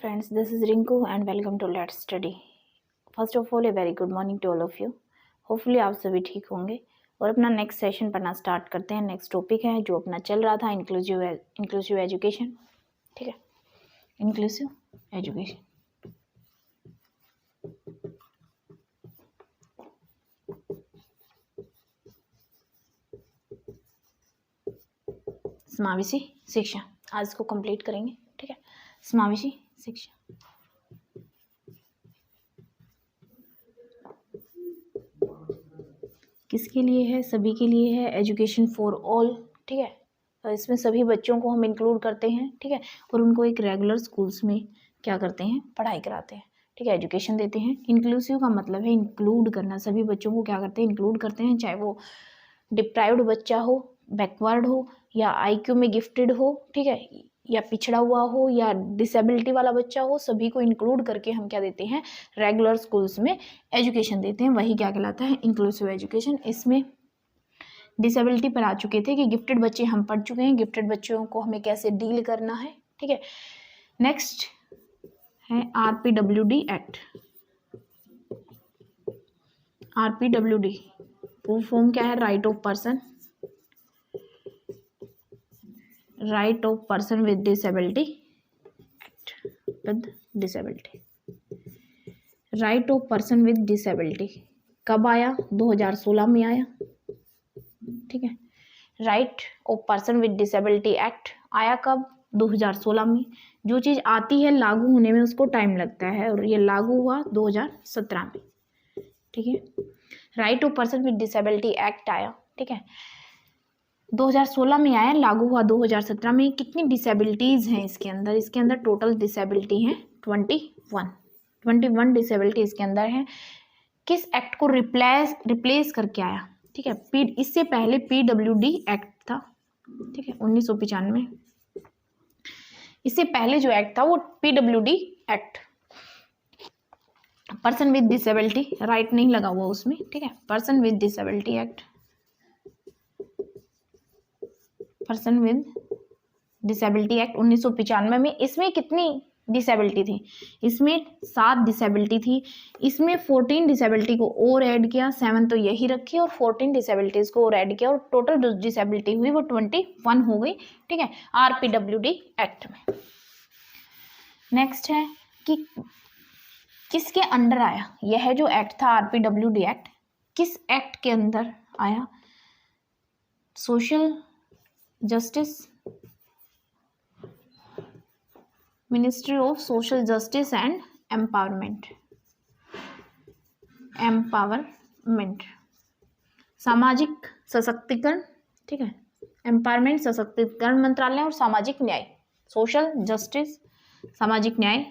friends, this is Rinku and welcome to Let's Study. First of all, a very good morning to all of you. Hopefully आप सभी ठीक होंगे और अपना next session पढ़ना start करते हैं. नेक्स्ट टॉपिक है जो अपना चल रहा था इंक्लूसिव एजुकेशन. ठीक है, इंक्लूसिव एजुकेशन. समावेशी शिक्षा आज इसको कंप्लीट करेंगे. ठीक है, समावेशी शिक्षा. किसके लिए है? सभी के लिए है. Education for all. ठीक है, तो इसमें सभी बच्चों को हम इंक्लूड करते हैं. ठीक है, और उनको एक रेगुलर स्कूल्स में क्या करते हैं? पढ़ाई कराते हैं. ठीक है, एजुकेशन देते हैं. इंक्लूसिव का मतलब है इंक्लूड करना. सभी बच्चों को क्या करते हैं? इंक्लूड करते हैं, चाहे वो डिप्राइव्ड बच्चा हो, बैकवर्ड हो, या आईक्यू में गिफ्टेड हो. ठीक है, या पिछड़ा हुआ हो, या डिसेबिलिटी वाला बच्चा हो. सभी को इंक्लूड करके हम क्या देते हैं? रेगुलर स्कूल्स में एजुकेशन देते हैं. वही क्या कहलाता है? Inclusive education. इसमें डिसेबिलिटी पर आ चुके थे कि गिफ्टेड बच्चे हम पढ़ चुके हैं. गिफ्टेड बच्चों को हमें कैसे डील करना है. ठीक है, नेक्स्ट है RPWD act. RPWD full form क्या है? Right of person with disability act. With disability, right of person with disability कब आया? 2016 में आया. ठीक है, right of person with disability act आया कब? 2016 में. जो चीज़ आती है लागू होने में उसको टाइम लगता है, और ये लागू हुआ 2017 में. ठीक है, right of person with disability act आया. ठीक है, 2016 में आया, लागू हुआ 2017 में. कितनी डिसेबिलिटीज़ हैं इसके अंदर? इसके अंदर टोटल डिसेबिलिटी हैं 21 डिसेबिलिटी इसके अंदर है. किस एक्ट को रिप्लेस करके आया? ठीक है, इससे पहले PWD एक्ट था. ठीक है, 1995. इससे पहले जो एक्ट था वो PWD act. Person with disability, right नहीं लगा हुआ उसमें. ठीक है, person with disability act. Person with disability act 1995 में. इसमें कितनी डिसेबिलिटी थी? इसमें 7 डिसेबिलिटी थी. इसमें 14 डिसेबिलिटी को और ऐड किया. 7 तो यही रखी और 14 डिसेबिलिटीज़ को और ऐड किया, और टोटल डिसेबिलिटी हुई वो 21 हो गई. ठीक है, RPWD एक्ट में. नेक्स्ट है कि किसके अंडर आया? यह जो एक्ट था RPWD एक्ट, किस एक्ट के अंदर आया? Social justice, ministry of social justice and empowerment. सामाजिक सशक्तिकरण. ठीक है, एम्पावरमेंट सशक्तिकरण मंत्रालय, और सामाजिक न्याय. सोशल जस्टिस, सामाजिक न्याय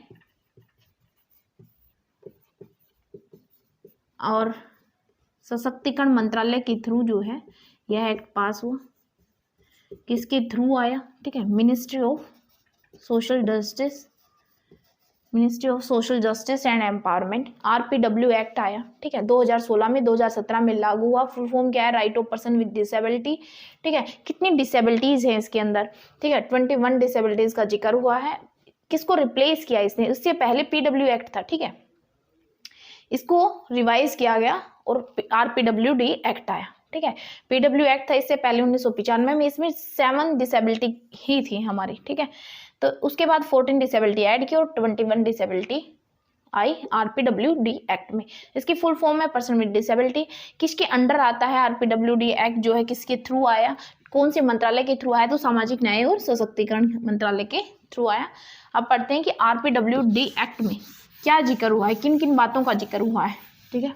और सशक्तिकरण मंत्रालय के थ्रू जो है यह एक्ट पास हुआ. किसके थ्रू आया? ठीक है, ministry of social justice and empowerment. RPW act आया. ठीक है, 2016 में, 2017 में लागू हुआ. फुल फॉर्म क्या है? Right of person with disability. ठीक है, कितनी डिसेबिलिटीज हैं इसके अंदर? ठीक है, 21 डिसेबिलिटीज का जिक्र हुआ है. किसको रिप्लेस किया इसने? उससे पहले PW एक्ट था. ठीक है, इसको रिवाइज किया गया और RPWD एक्ट आया. ठीक है, PW एक्ट था इससे पहले 1995 में. इसमें 7 डिसेबिलिटी ही थी हमारी. ठीक है, तो उसके बाद 14 डिसेबिलिटी ऐड की और 21 डिसेबिलिटी आई RPWD एक्ट में. इसकी फुल फॉर्म है पर्सन विद डिसेबिलिटी. किसके अंडर आता है RPWD एक्ट? जो है किसके थ्रू आया? कौन से मंत्रालय के थ्रू आया? तो सामाजिक न्याय और सशक्तिकरण मंत्रालय के थ्रू आया. अब पढ़ते हैं कि RPWD एक्ट में क्या जिक्र हुआ है, किन किन बातों का जिक्र हुआ है. ठीक है,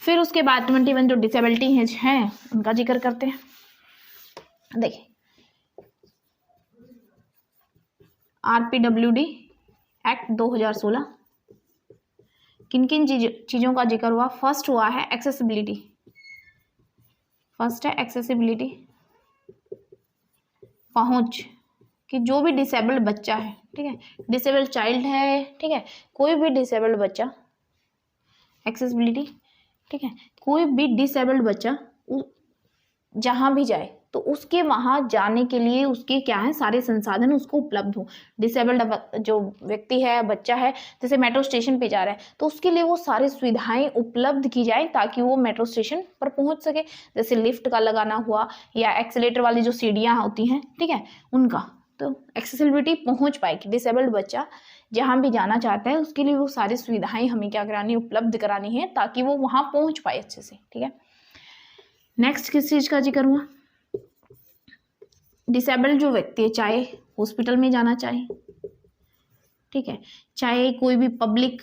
फिर उसके बाद 21 जो डिसेबिलिटी हैं उनका जिक्र करते हैं. देखिए, RPWD एक्ट 2016 किन किन चीज़ों का जिक्र हुआ? फर्स्ट हुआ है एक्सेसिबिलिटी. फर्स्ट है एक्सेसिबिलिटी, पहुंच. कि जो भी डिसेबल्ड बच्चा है, ठीक है, डिसेबल्ड चाइल्ड है, ठीक है, कोई भी डिसेबल्ड बच्चा, एक्सेसिबिलिटी. ठीक है, कोई भी डिसेबल्ड बच्चा जहाँ भी जाए तो उसके वहाँ जाने के लिए उसके क्या है, सारे संसाधन उसको उपलब्ध हो। डिसेबल्ड जो व्यक्ति है, बच्चा है, जैसे मेट्रो स्टेशन पे जा रहा है तो उसके लिए वो सारी सुविधाएं उपलब्ध की जाए ताकि वो मेट्रो स्टेशन पर पहुंच सके। जैसे लिफ्ट का लगाना हुआ या एक्सीलेटर वाली जो सीढ़ियाँ होती हैं, ठीक है, उनका, तो एक्सेसिबिलिटी पहुंच पाए कि डिसेबल्ड बच्चा जहाँ भी जाना चाहता है उसके लिए वो सारी सुविधाएं हमें क्या करानी, उपलब्ध करानी है ताकि वो वहाँ पहुँच पाए अच्छे से। ठीक है, नेक्स्ट किस चीज़ का जिक्र हुआ, डिसेबल्ड जो व्यक्ति है चाहे हॉस्पिटल में जाना चाहे, ठीक है, चाहे कोई भी पब्लिक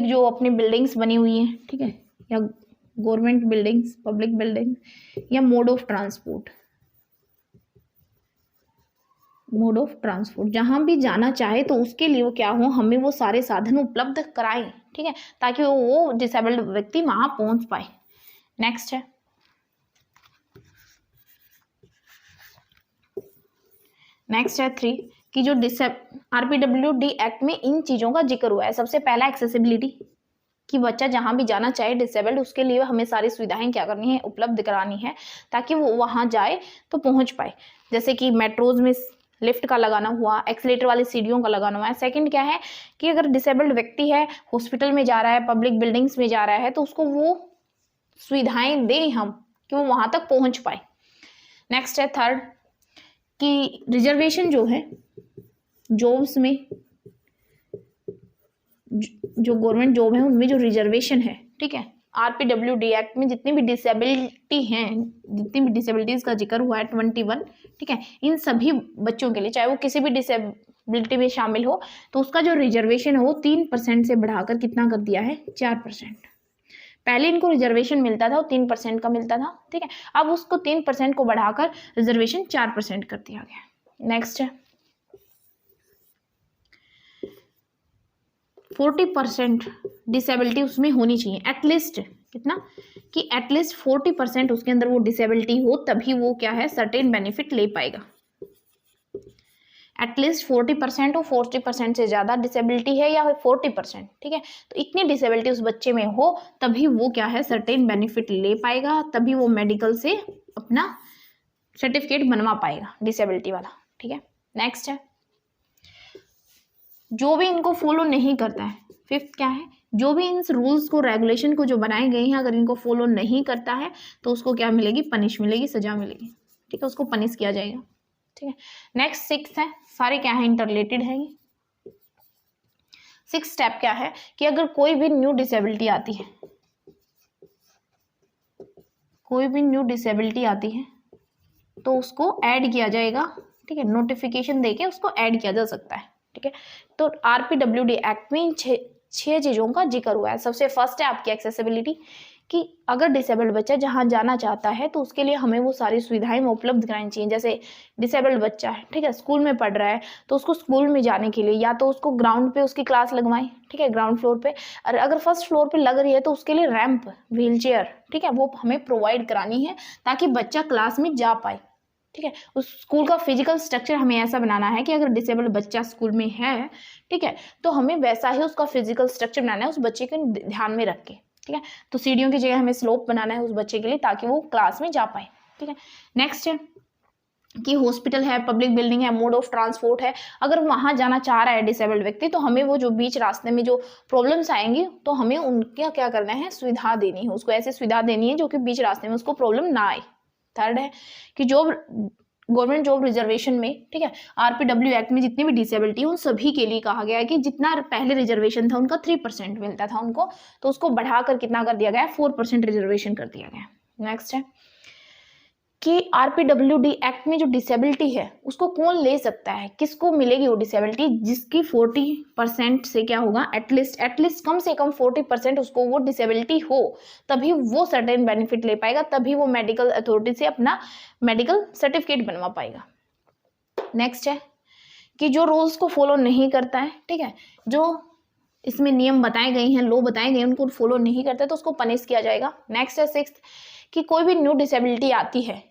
जो अपनी बिल्डिंग्स बनी हुई हैं, ठीक है, या गवर्नमेंट बिल्डिंग्स, पब्लिक बिल्डिंग्स, या मोड ऑफ ट्रांसपोर्ट जहां भी जाना चाहे तो उसके लिए वो क्या हो, हमें वो सारे साधन उपलब्ध कराएं, ठीक है, ताकि वो डिसेबल्ड व्यक्ति वहां पहुंच पाए। नेक्स्ट है 3 कि जो RPWD एक्ट में इन चीज़ों का जिक्र हुआ है। सबसे पहला एक्सेसिबिलिटी कि बच्चा जहाँ भी जाना चाहे डिसेबल्ड, उसके लिए हमें सारी सुविधाएं क्या करनी है, उपलब्ध करानी है ताकि वो वहाँ जाए तो पहुँच पाए। जैसे कि मेट्रोज में लिफ्ट का लगाना हुआ, एक्सीलेटर वाली सीढ़ियों का लगाना हुआ है। सेकंड क्या है कि अगर डिसेबल्ड व्यक्ति है, हॉस्पिटल में जा रहा है, पब्लिक बिल्डिंग्स में जा रहा है, तो उसको वो सुविधाएं दें हम कि वो वहाँ तक पहुँच पाए। नेक्स्ट है 3 कि रिजर्वेशन जो है जॉब्स में, जो गवर्नमेंट जॉब है उनमें जो रिजर्वेशन है, ठीक है, RPWD एक्ट में जितनी भी डिसेबिलिटी हैं, जितनी भी डिसेबिलिटीज़ का जिक्र हुआ है 21, ठीक है, इन सभी बच्चों के लिए चाहे वो किसी भी डिसेबिलिटी में शामिल हो तो उसका जो रिजर्वेशन है वो 3% से बढ़ाकर कितना कर दिया है, 4%। पहले इनको रिजर्वेशन मिलता था वो 3% का मिलता था, ठीक है, अब उसको 3% को बढ़ाकर रिजर्वेशन 4% कर दिया गया। नेक्स्ट है 40% डिसेबिलिटी उसमें होनी चाहिए, एटलीस्ट कितना कि एटलीस्ट 40% उसके अंदर वो डिसेबिलिटी हो, तभी वो क्या है, सर्टेन बेनिफिट ले पाएगा। एटलीस्ट 40% हो, 40% से ज़्यादा डिसेबिलिटी है या 40%, ठीक है, तो इतनी डिसेबिलिटी उस बच्चे में हो तभी वो क्या है, सर्टेन बेनिफिट ले पाएगा, तभी वो मेडिकल से अपना सर्टिफिकेट बनवा पाएगा डिसेबिलिटी वाला। ठीक है, नेक्स्ट है जो भी इनको फॉलो नहीं करता है, 5th क्या है, जो भी इन रूल्स को, रेगुलेशन को जो बनाए गए हैं अगर इनको फॉलो नहीं करता है तो उसको क्या मिलेगी, पनिश मिलेगी, सजा मिलेगी, ठीक है, उसको पनिश किया जाएगा। ठीक है, नेक्स्ट 6 है, सारे क्या है, इंटररिलेटेड है ये। 6th स्टेप क्या है कि अगर कोई भी न्यू डिसेबिलिटी आती है, कोई भी न्यू डिसेबिलिटी आती है तो उसको ऐड किया जाएगा, ठीक है, नोटिफिकेशन देके उसको ऐड किया जा सकता है। ठीक है, तो RPWD एक्ट में 6 चीज़ों का जिक्र हुआ है। सबसे फर्स्ट है आपकी एक्सेसिबिलिटी, कि अगर डिसेबल्ड बच्चा जहाँ जाना चाहता है तो उसके लिए हमें वो सारी सुविधाएं उपलब्ध करानी चाहिए। जैसे डिसेबल्ड बच्चा है, ठीक है, स्कूल में पढ़ रहा है तो उसको स्कूल में जाने के लिए या तो उसको ग्राउंड पे उसकी क्लास लगवाएं, ठीक है, ग्राउंड फ्लोर पे, और अगर फर्स्ट फ्लोर पे लग रही है तो उसके लिए रैंप, व्हील चेयर, ठीक है, वो हमें प्रोवाइड करानी है ताकि बच्चा क्लास में जा पाए। ठीक है, उस स्कूल का फिजिकल स्ट्रक्चर हमें ऐसा बनाना है कि अगर डिसेबल्ड बच्चा स्कूल में है, ठीक है, तो हमें वैसा ही उसका फिजिकल स्ट्रक्चर बनाना है उस बच्चे के ध्यान में रख के। ठीक है, तो सीढ़ियों की जगह हमें स्लोप बनाना है उस बच्चे के लिए ताकि वो क्लास में जा पाए। ठीक है, नेक्स्ट है कि हॉस्पिटल है, पब्लिक बिल्डिंग है, मोड ऑफ ट्रांसपोर्ट है, अगर वहाँ जाना चाह रहा है डिसेबल्ड व्यक्ति तो हमें वो जो बीच रास्ते में जो प्रॉब्लम्स आएंगी तो हमें उनका क्या करना है, सुविधा देनी है, उसको ऐसी सुविधा देनी है जो कि बीच रास्ते में उसको प्रॉब्लम ना आए। थर्ड है कि जो गवर्नमेंट जॉब रिजर्वेशन में, ठीक है, RPW एक्ट में जितनी भी डिसेबिलिटी उन सभी के लिए कहा गया है कि जितना पहले रिजर्वेशन था उनका 3% मिलता था उनको, तो उसको बढ़ाकर कितना कर दिया गया, 4% रिजर्वेशन कर दिया गया। नेक्स्ट है कि RPWD एक्ट में जो डिसेबिलिटी है उसको कौन ले सकता है, किसको मिलेगी वो डिसेबिलिटी, जिसकी 40% से क्या होगा, एटलीस्ट कम से कम 40% उसको वो डिसेबिलिटी हो, तभी वो सर्टेन बेनिफिट ले पाएगा, तभी वो मेडिकल अथॉरिटी से अपना मेडिकल सर्टिफिकेट बनवा पाएगा। नेक्स्ट है कि जो रूल्स को फॉलो नहीं करता है, ठीक है, जो इसमें नियम बताए गए हैं, लॉ बताए गए हैं, उनको फॉलो नहीं करता है तो उसको पनिश किया जाएगा। नेक्स्ट है 6th कि कोई भी न्यू डिसेबिलिटी आती है,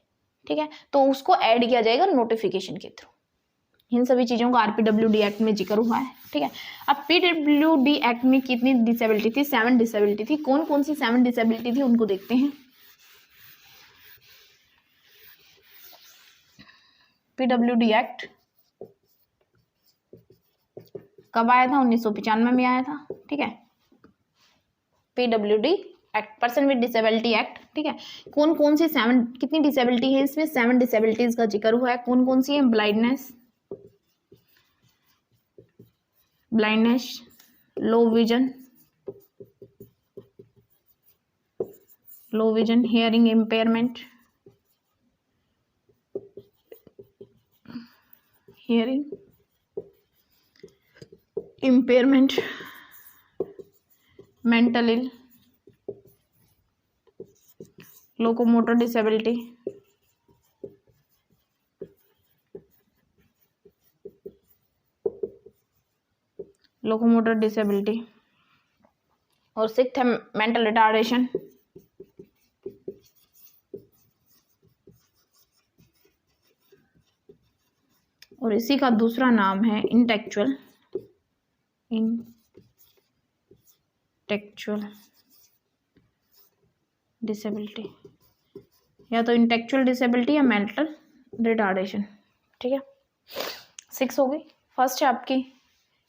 ठीक है, तो उसको ऐड किया जाएगा नोटिफिकेशन के थ्रू। इन सभी चीज़ों का RPWD एक्ट में जिक्र हुआ है। ठीक है, अब PWD एक्ट में कितनी डिसेबिलिटी थी, 7 डिसेबिलिटी थी। कौन कौन सी 7 डिसेबिलिटी थी उनको देखते हैं। PWD एक्ट कब आया था? 1995 में आया था, ठीक है। PWD act, person with disability act, ठीक है। कौन कौन सी कितनी डिसेबिलिटी है इसमें? 7 डिसेबिलिटीज का जिक्र हुआ है। कौन कौन सी है? Blindness, low vision, hearing impairment, mental ill, locomotor disability, और 6th है मेंटल रिटार्डेशन। और इसी का दूसरा नाम है इंटेलेक्चुअल डिसेबिलिटी, या तो इंटेलेक्चुअल डिसेबिलिटी या मेंटल रिटार्डेशन, ठीक है। 6 हो गई। फर्स्ट है आपकी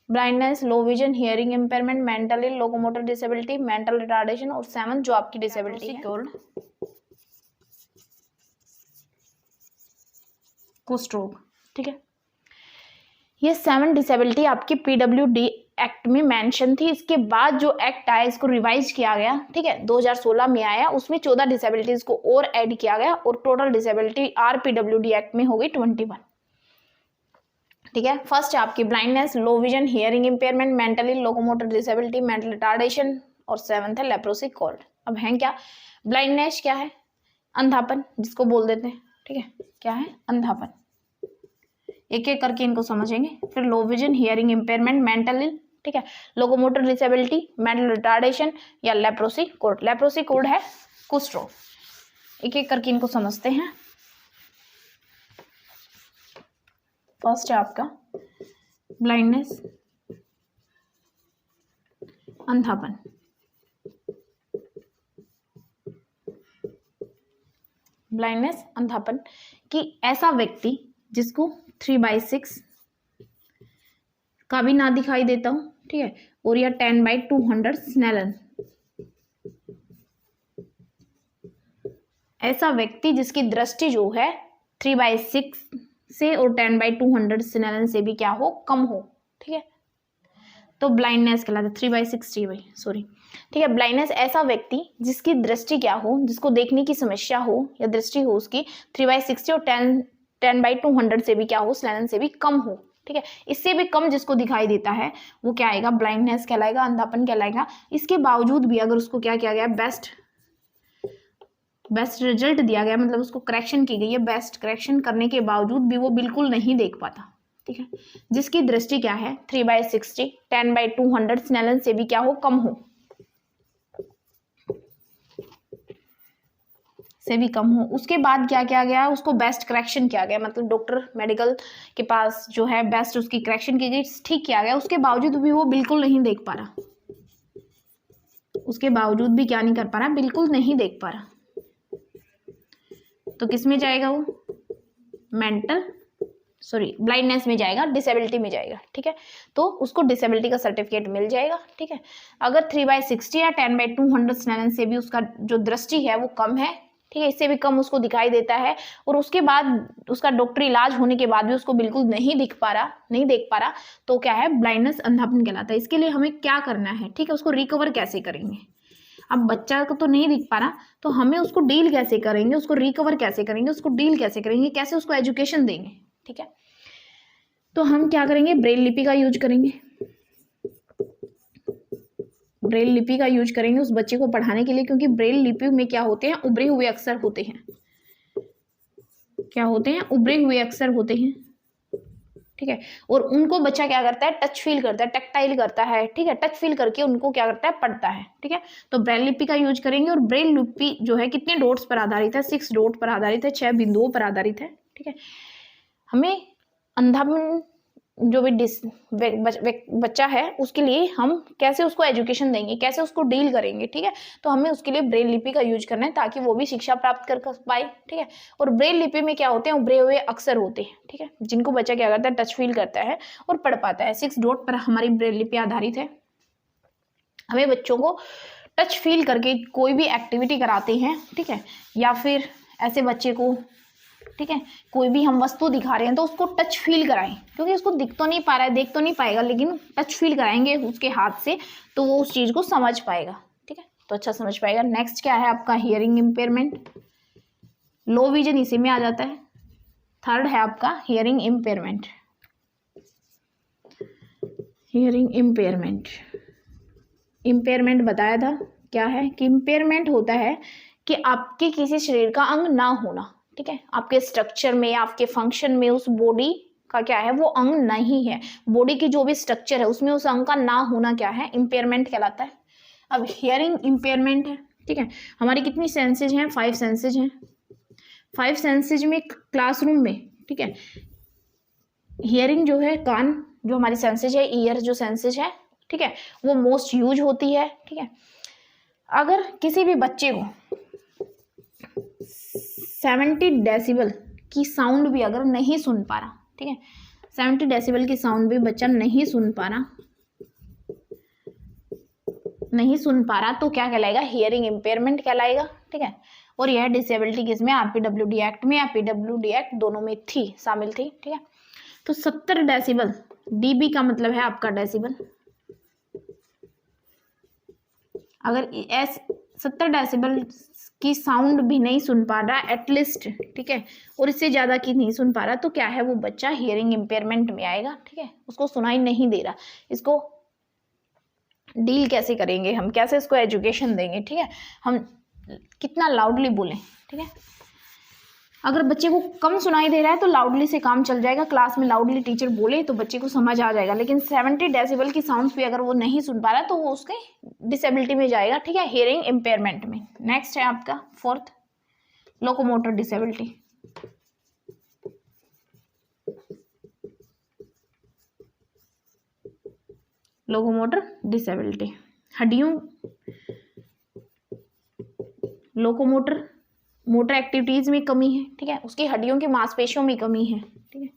blindness, low vision, hearing impairment, mental ill, locomotor disability, mental retardation, और 7 जो आपकी डिसेबिलिटी है कुष्ठरोग, ठीक है। ये 7 डिसेबिलिटी आपकी PWD एक्ट में मेंशन थी। इसके बाद जो एक्ट आया इसको रिवाइज किया गया, ठीक है, 2016 में आया। उसमें 14 डिसेबिलिटीज को और ऐड किया गया और टोटल डिसेबिलिटी RPWD एक्ट में हो गई 21, ठीक है। फर्स्ट है आपकी blindness, low vision, hearing impairment, mentally locomotor disability, mental retardation, और 7th है लेप्रोसी कोल्ड। अब है क्या? ब्लाइंडनेस क्या है? अंधापन जिसको बोल देते हैं, ठीक है। क्या है? अंधापन। एक एक करके इनको समझेंगे। फिर low vision, hearing impairment, mental ill, ठीक है, लोकोमोटर डिसेबिलिटी, मेंटल रिटार्डेशन, या लेप्रोसी कोड। लेप्रोसी कोड है कुष्ठ रोग। एक एक करके इनको समझते हैं। फर्स्ट है आपका ब्लाइंडनेस, अंधापन। ब्लाइंडनेस, अंधापन कि ऐसा व्यक्ति जिसको 3/6 का भी ना दिखाई देता हूं, ठीक है, और या 10/200 स्नेलन। ऐसा व्यक्ति जिसकी दृष्टि जो है 3/6 से और 10/200 स्नेलन से भी क्या हो? कम हो, ठीक है, तो ब्लाइंडनेस कहलाता है। 3/6 सॉरी, ठीक है। ब्लाइंडनेस ऐसा व्यक्ति जिसकी दृष्टि क्या हो, जिसको देखने की समस्या हो या दृष्टि हो उसकी 3/6 और 10/200 से भी क्या हो? स्नेलन से भी कम हो, ठीक है। इससे भी कम जिसको दिखाई देता है वो क्या आएगा? ब्लाइंडनेस कहलाएगा, अंधापन कहलाएगा। इसके बावजूद भी अगर उसको क्या किया गया? बेस्ट रिजल्ट दिया गया, मतलब उसको करेक्शन की गई है, बेस्ट करेक्शन करने के बावजूद भी वो बिल्कुल नहीं देख पाता, ठीक है। जिसकी दृष्टि क्या है? 3/60, 10/200 स्नेलन से भी क्या हो? कम हो, से भी कम हो। उसके बाद क्या किया गया? उसको बेस्ट करेक्शन किया गया, मतलब डॉक्टर मेडिकल के पास जो है बेस्ट उसकी करेक्शन की गई, ठीक किया गया। उसके बावजूद भी वो बिल्कुल नहीं देख पा रहा, उसके बावजूद भी क्या नहीं कर पा रहा? बिल्कुल नहीं देख पा रहा। तो किस में जाएगा वो? ब्लाइंडनेस में जाएगा, डिसेबिलिटी में जाएगा, ठीक है। तो उसको डिसेबिलिटी का सर्टिफिकेट मिल जाएगा, ठीक है। अगर 3/60 या 10/200 स्नेलन से भी उसका जो दृष्टि है वो कम है, ठीक है, इससे भी कम उसको दिखाई देता है, और उसके बाद उसका डॉक्टरी इलाज होने के बाद भी उसको बिल्कुल नहीं देख पा रहा, तो क्या है? ब्लाइंडनेस, अंधापन कहलाता है। इसके लिए हमें क्या करना है, ठीक है, उसको रिकवर कैसे करेंगे? अब बच्चा को तो नहीं दिख पा रहा, तो हमें उसको डील कैसे करेंगे, उसको रिकवर कैसे करेंगे, उसको डील कैसे करेंगे, कैसे उसको एजुकेशन देंगे, ठीक है। तो हम क्या करेंगे? ब्रेल लिपि का यूज करेंगे। ब्रेल लिपि का यूज करेंगे उस बच्चे को पढ़ाने के लिए, क्योंकि ब्रेल लिपि में क्या होते हैं? उभरे हुए अक्षर होते हैं। क्या होते हैं? उभरे हुए अक्षर होते हैं, ठीक है। और उनको बच्चा क्या करता है? टच फील करता है, टैक्टाइल करता है, ठीक है, टच फील करके उनको क्या करता है? पढ़ता है, ठीक है। तो ब्रेल लिपि का यूज करेंगे। और ब्रेल लिपि जो है कितने डॉट्स पर आधारित है? 6 डॉट पर आधारित है, 6 बिंदुओं पर आधारित है, ठीक है। हमें अंधापन जो भी बच्चा है उसके लिए हम कैसे उसको एजुकेशन देंगे, कैसे उसको डील करेंगे, ठीक है। तो हमें उसके लिए ब्रेल लिपि का यूज करना है ताकि वो भी शिक्षा प्राप्त कर पाए, ठीक है। और ब्रेल लिपि में क्या होते हैं, उभरे हुए अक्षर होते हैं, ठीक है, जिनको बच्चा क्या करता है, टच फील करता है और पढ़ पाता है। 6 डॉट पर हमारी ब्रेल लिपि आधारित है। हमें बच्चों को टच फील करके कोई भी एक्टिविटी कराते हैं, ठीक है, या फिर ऐसे बच्चे को, ठीक है, कोई भी हम वस्तु दिखा रहे हैं तो उसको टच फील कराएं, क्योंकि उसको दिख तो नहीं पा रहा है, देख तो नहीं पाएगा, लेकिन टच फील कराएंगे उसके हाथ से तो वो उस चीज को समझ पाएगा, ठीक है, तो अच्छा समझ पाएगा। नेक्स्ट क्या है आपका, हियरिंग इम्पेयरमेंट, लो विजन इसी में आ जाता है। थर्ड है आपका hearing impairment. Hearing impairment, impairment बताया था क्या है कि इम्पेयरमेंट होता है कि आपके किसी शरीर का अंग ना होना, ठीक है, आपके स्ट्रक्चर में या आपके फंक्शन में उस बॉडी का क्या है, वो अंग नहीं है, बॉडी की जो भी स्ट्रक्चर है उसमें उस अंग का ना होना क्या है, इम्पेयरमेंट कहलाता है। अब हियरिंग इम्पेयरमेंट है, ठीक है, हमारी कितनी सेंसेज हैं, 5 सेंसेज हैं। 5 सेंसेज में क्लासरूम में, ठीक है, हियरिंग जो है, कान जो हमारी सेंसेज है, ईयर जो सेंसेज है, ठीक है, वो मोस्ट यूज होती है, ठीक है। अगर किसी भी बच्चे को 70 डेसिबल की साउंड भी अगर नहीं सुन पा रहा, ठीक है, 70 डेसिबल की साउंड भी बच्चा नहीं सुन पा रहा तो क्या कहलाएगा, हियरिंग इम्पेयरमेंट कहलाएगा, ठीक है। और यह डिसेबिलिटी किसमें, आरपीडब्ल्यूडी एक्ट में या पीडब्ल्यूडी एक्ट दोनों में थी, शामिल थी, ठीक है। तो 70 डेसिबल, डीबी का मतलब है आपका डेसिबल, अगर 70 डेसिबल की साउंड भी नहीं सुन पा रहा एटलीस्ट, ठीक है, और इससे ज़्यादा की नहीं सुन पा रहा तो क्या है, वो बच्चा हियरिंग इम्पेयरमेंट में आएगा, ठीक है, उसको सुनाई नहीं दे रहा। इसको डील कैसे करेंगे हम, कैसे इसको एजुकेशन देंगे, ठीक है, हम कितना लाउडली बोलें, ठीक है। अगर बच्चे को कम सुनाई दे रहा है तो लाउडली से काम चल जाएगा, क्लास में लाउडली टीचर बोले तो बच्चे को समझ आ जाएगा, लेकिन 70 डेसिबल की साउंड्स भी अगर वो नहीं सुन पा रहा तो वो उसके डिसेबिलिटी में जाएगा, ठीक है, हियरिंग इम्पेयरमेंट में। नेक्स्ट है आपका 4th, locomotor disability. Locomotor disability, हड्डियों, लोकोमोटर मोटर एक्टिविटीज में कमी है, ठीक है, उसकी हड्डियों की मांसपेशियों में कमी है, ठीक है,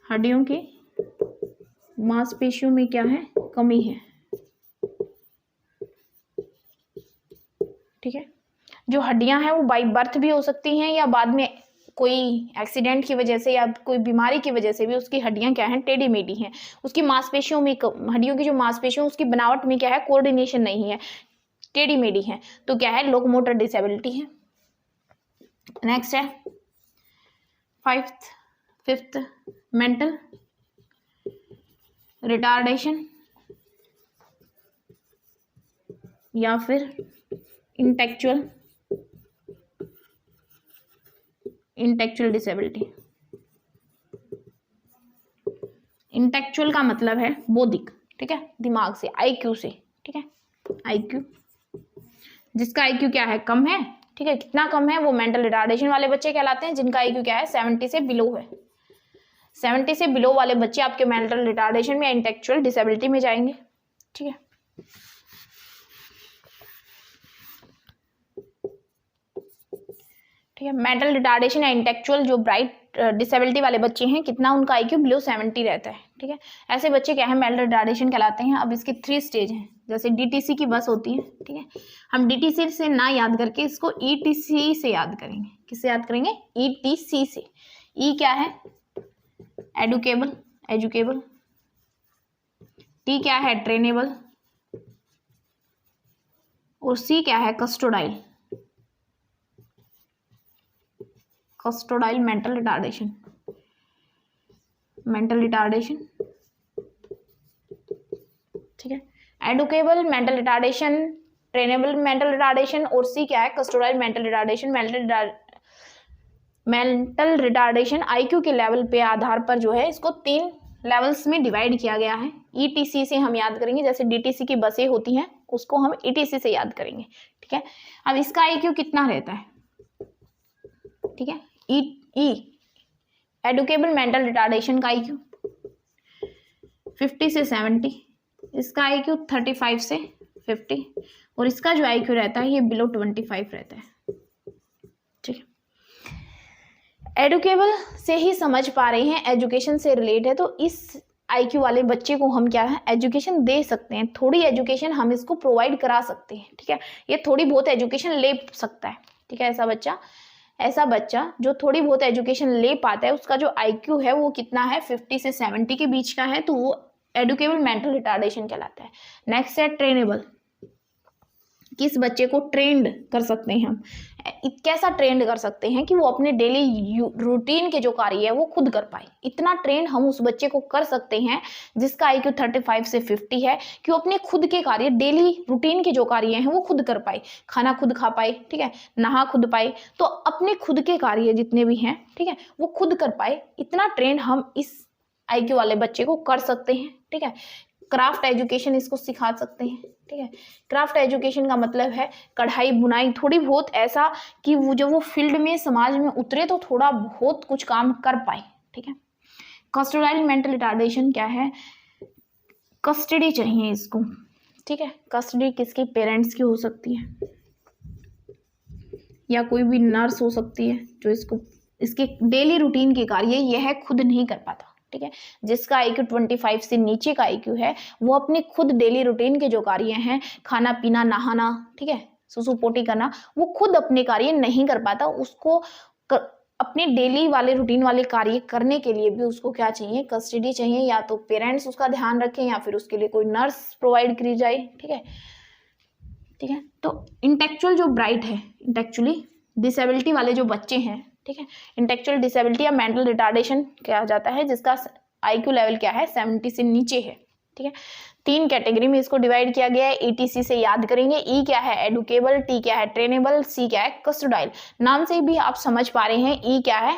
हड्डियों की मांसपेशियों में क्या है, कमी है, ठीक है। जो हड्डियां हैं वो बाय बर्थ भी हो सकती हैं या बाद में कोई एक्सीडेंट की वजह से या कोई बीमारी की वजह से भी उसकी हड्डियां क्या हैं, टेढ़ी मेढ़ी हैं, उसकी मांसपेशियों में, हड्डियों की जो मांसपेशियों उसकी बनावट में क्या है, कोऑर्डिनेशन नहीं है, टेढ़ी मेढ़ी है, तो क्या है, लोकोमोटर डिसेबिलिटी है। नेक्स्ट है 5th मेंटल रिटार्डेशन या फिर इंटेक्चुअल डिसेबिलिटी। इंटेक्चुअल का मतलब है बौद्धिक, ठीक है, दिमाग से, आईक्यू से, ठीक है, आईक्यू, जिसका आईक्यू क्या है, कम है, ठीक है, कितना कम है, वो मेंटल रिटार्डेशन वाले बच्चे कहलाते हैं, जिनका आईक्यू क्या है, 70 से बिलो है। 70 से बिलो वाले बच्चे आपके मेंटल रिटार्डेशन में, इंटेलेक्चुअल डिसेबिलिटी में जाएंगे, ठीक है। ठीक है, मेंटल रिटार्डेशन या इंटेलेक्चुअल जो ब्राइट डिसेबिलिटी वाले बच्चे हैं, कितना उनका आईक्यू बिलो 70 रहता है, ठीक है। ऐसे बच्चे क्या है, मेंटल रिटार्डेशन कहलाते हैं। अब इसके 3 स्टेज हैं, जैसे डीटीसी की बस होती है, ठीक है, हम डीटीसी से ना याद करके इसको ईटीसी से याद करेंगे। किससे याद करेंगे, ईटीसी से। ई क्या है, एडुकेबल, एजुकेबल। टी क्या है, ट्रेनेबल। और सी क्या है, custodial, custodial mental retardation, mental retardation, ठीक है। Educable mental retardation, trainable mental retardation, और सी क्या है, custodial mental retardation. Mental retardation IQ के लेवल पे आधार पर जो है इसको 3 लेवल्स में डिवाइड किया गया है। ईटीसी से हम याद करेंगे, जैसे डीटीसी की बसें होती हैं उसको हम ईटीसी से याद करेंगे, ठीक है। अब इसका आईक्यू कितना रहता है, ठीक है, ई एडुकेबल मेंटल रिटार्डेशन का IQ 50 से 70, इसका IQ 35 से 50, और इसका जो IQ रहता है ये बिलो 25 रहता है। ठीक है, एडुकेबल से ही समझ पा रहे हैं, एजुकेशन से रिलेट है, तो इस IQ वाले बच्चे को हम क्या है एजुकेशन दे सकते हैं, थोड़ी एजुकेशन हम इसको प्रोवाइड करा सकते हैं। ठीक है, ये थोड़ी बहुत एजुकेशन ले सकता है। ठीक है, ऐसा बच्चा जो थोड़ी बहुत एजुकेशन ले पाता है, उसका जो IQ है वो कितना है 50 से 70 के बीच का है, तो वो एडुकेबल मेंटल रिटार्डेशन कहलाता है। नेक्स्ट है ट्रेनेबल, किस बच्चे को ट्रेंड कर सकते हैं हम, कैसा ट्रेंड कर सकते हैं कि वो अपने डेली रूटीन के जो कार्य है वो खुद कर पाए। इतना ट्रेंड हम उस बच्चे को कर सकते हैं जिसका IQ 35 से 50 है, कि वो अपने खुद के कार्य, डेली रूटीन के जो कार्य हैं वो खुद कर पाए, खाना खुद खा पाए, ठीक है, नहा खुद पाए, तो अपने खुद के कार्य जितने भी हैं, ठीक है, वो खुद कर पाए। इतना ट्रेंड हम इस IQ वाले बच्चे को कर सकते हैं। ठीक है, क्राफ्ट एजुकेशन इसको सिखा सकते हैं। ठीक है, क्राफ्ट एजुकेशन का मतलब है कढ़ाई बुनाई, थोड़ी बहुत ऐसा कि वो जब वो फील्ड में समाज में उतरे तो थोड़ा बहुत कुछ काम कर पाए। ठीक है, कस्टोडाइल मेंटल रिटार्डेशन क्या है, कस्टडी चाहिए इसको। ठीक है, कस्टडी किसकी, पेरेंट्स की हो सकती है या कोई भी नर्स हो सकती है जो इसके डेली रूटीन के कार्य यह खुद नहीं कर पाता। ठीक है, जिसका IQ 25 से नीचे का IQ है वो अपने खुद डेली रूटीन के जो कार्य हैं, खाना पीना नहाना, ठीक है, सुसु पोटी करना, वो खुद अपने कार्य नहीं कर पाता। उसको अपने डेली वाले रूटीन वाले कार्य करने के लिए भी उसको क्या चाहिए, कस्टडी चाहिए, या तो पेरेंट्स उसका ध्यान रखें या फिर उसके लिए कोई नर्स प्रोवाइड करी जाए। ठीक है, ठीक है, तो इंटेलेक्चुअल जो ब्राइट है, इंटेलेक्चुअली डिसेबिलिटी वाले जो बच्चे हैं, ठीक है, इंटेलेक्चुअल डिसेबिलिटी या मेंटल रिटार्डेशन कहा जाता है, जिसका IQ लेवल क्या है 70 से नीचे है। ठीक है, 3 कैटेगरी में इसको डिवाइड किया गया है, ETC से याद करेंगे। E क्या है एडुकेबल, T क्या है ट्रेनेबल, C क्या है कस्टोडाइल। नाम से भी आप समझ पा रहे हैं, E क्या है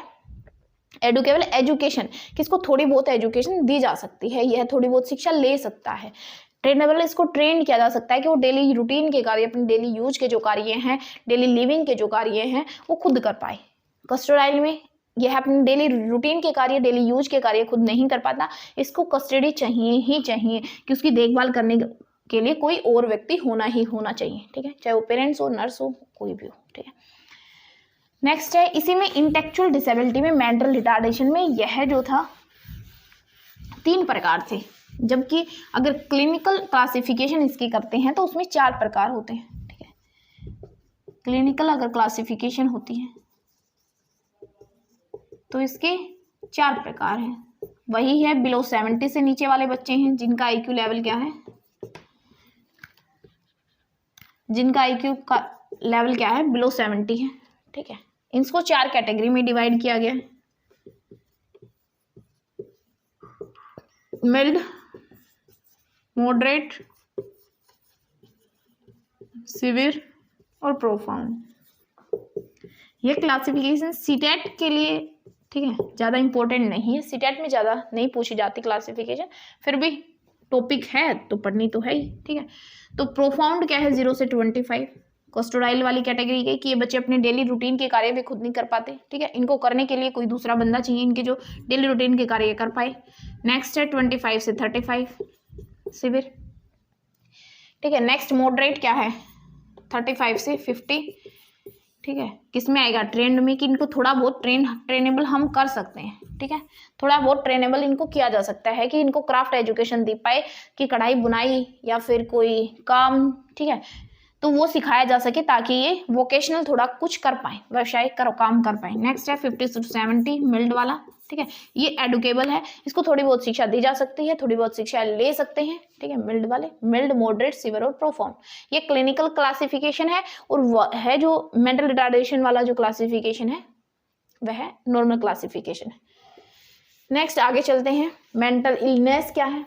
एडुकेबल, एजुकेशन, किसको थोड़ी बहुत एजुकेशन दी जा सकती है, यह थोड़ी बहुत शिक्षा ले सकता है। ट्रेनेबल, इसको ट्रेन किया जा सकता है कि वो डेली रूटीन के कार्य, अपने डेली यूज के जो कार्य हैं, डेली लिविंग के जो कार्य हैं वो खुद कर पाए। कस्टोडाइल में यह अपने डेली रूटीन के कार्य, डेली यूज के कार्य खुद नहीं कर पाता, इसको कस्टडी चाहिए ही चाहिए कि उसकी देखभाल करने के लिए कोई और व्यक्ति होना ही होना चाहिए। ठीक है, चाहे वो पेरेंट्स हो, नर्स हो, कोई भी हो। ठीक है, नेक्स्ट है इसी में इंटेलेक्चुअल डिसेबिलिटी में, मेंटल रिटार्डेशन में यह जो था 3 प्रकार थे, जबकि अगर क्लिनिकल क्लासिफिकेशन इसकी करते हैं तो उसमें 4 प्रकार होते हैं। ठीक है, क्लिनिकल अगर क्लासिफिकेशन होती है तो इसके 4 प्रकार हैं। वही है बिलो 70 से नीचे वाले बच्चे हैं जिनका IQ लेवल क्या है, जिनका IQ का लेवल क्या है बिलो 70 है। ठीक है, इसको 4 कैटेगरी में डिवाइड किया गया है, मिल्ड, मॉडरेट, सिवियर और प्रोफाउंड। ये क्लासिफिकेशन सीटेट के लिए, ठीक है, ज़्यादा इंपॉर्टेंट नहीं है, सीटेट में ज़्यादा नहीं पूछी जाती क्लासिफिकेशन, फिर भी टॉपिक है तो पढ़नी तो है ही। ठीक है, तो प्रोफाउंड क्या है 0 से 25, कस्टोडाइल वाली कैटेगरी के कि ये बच्चे अपने डेली रूटीन के कार्य भी खुद नहीं कर पाते। ठीक है, इनको करने के लिए कोई दूसरा बंदा चाहिए, इनके जो डेली रूटीन के कार्य कर पाए। नेक्स्ट है 25 से 35 सिवियर। ठीक है, नेक्स्ट मॉडरेट क्या है 35 से 50। ठीक है, किस में आएगा ट्रेंड में, कि इनको थोड़ा बहुत ट्रेनेबल हम कर सकते हैं। ठीक है, थोड़ा बहुत ट्रेनेबल इनको किया जा सकता है कि इनको क्राफ्ट एजुकेशन दे पाए, कि कढ़ाई बुनाई या फिर कोई काम, ठीक है, तो वो सिखाया जा सके ताकि ये वोकेशनल थोड़ा कुछ कर पाए, व्यवसायिक काम कर पाए। नेक्स्ट है 50 से 70 मिल्ड वाला। ठीक है, ये एडुकेबल है, इसको थोड़ी बहुत शिक्षा दी जा सकती है, थोड़ी बहुत शिक्षा ले सकते हैं। ठीक है, मिल्ड वाले, मिल्ड, मॉडरेट, सिवियर और प्रोफाउंड, ये क्लिनिकल क्लासिफिकेशन है। और वह है जो मेंटल रिटार्डेशन वाला जो क्लासिफिकेशन है वह नॉर्मल क्लासिफिकेशन है। नेक्स्ट आगे चलते हैं, मेंटल इलनेस क्या है।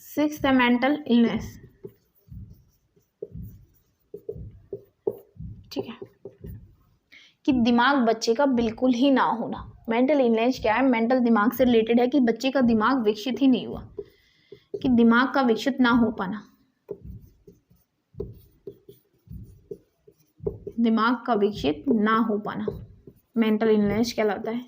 सिक्स्थ है मेंटल इलनेस। ठीक है, कि दिमाग बच्चे का बिल्कुल ही ना होना। मेंटल इलनेस क्या है, मेंटल दिमाग से रिलेटेड है कि बच्चे का दिमाग विकसित ही नहीं हुआ, कि दिमाग का विकसित ना हो पाना। दिमाग का विकसित ना हो पाना मेंटल इलनेस कहलाता है,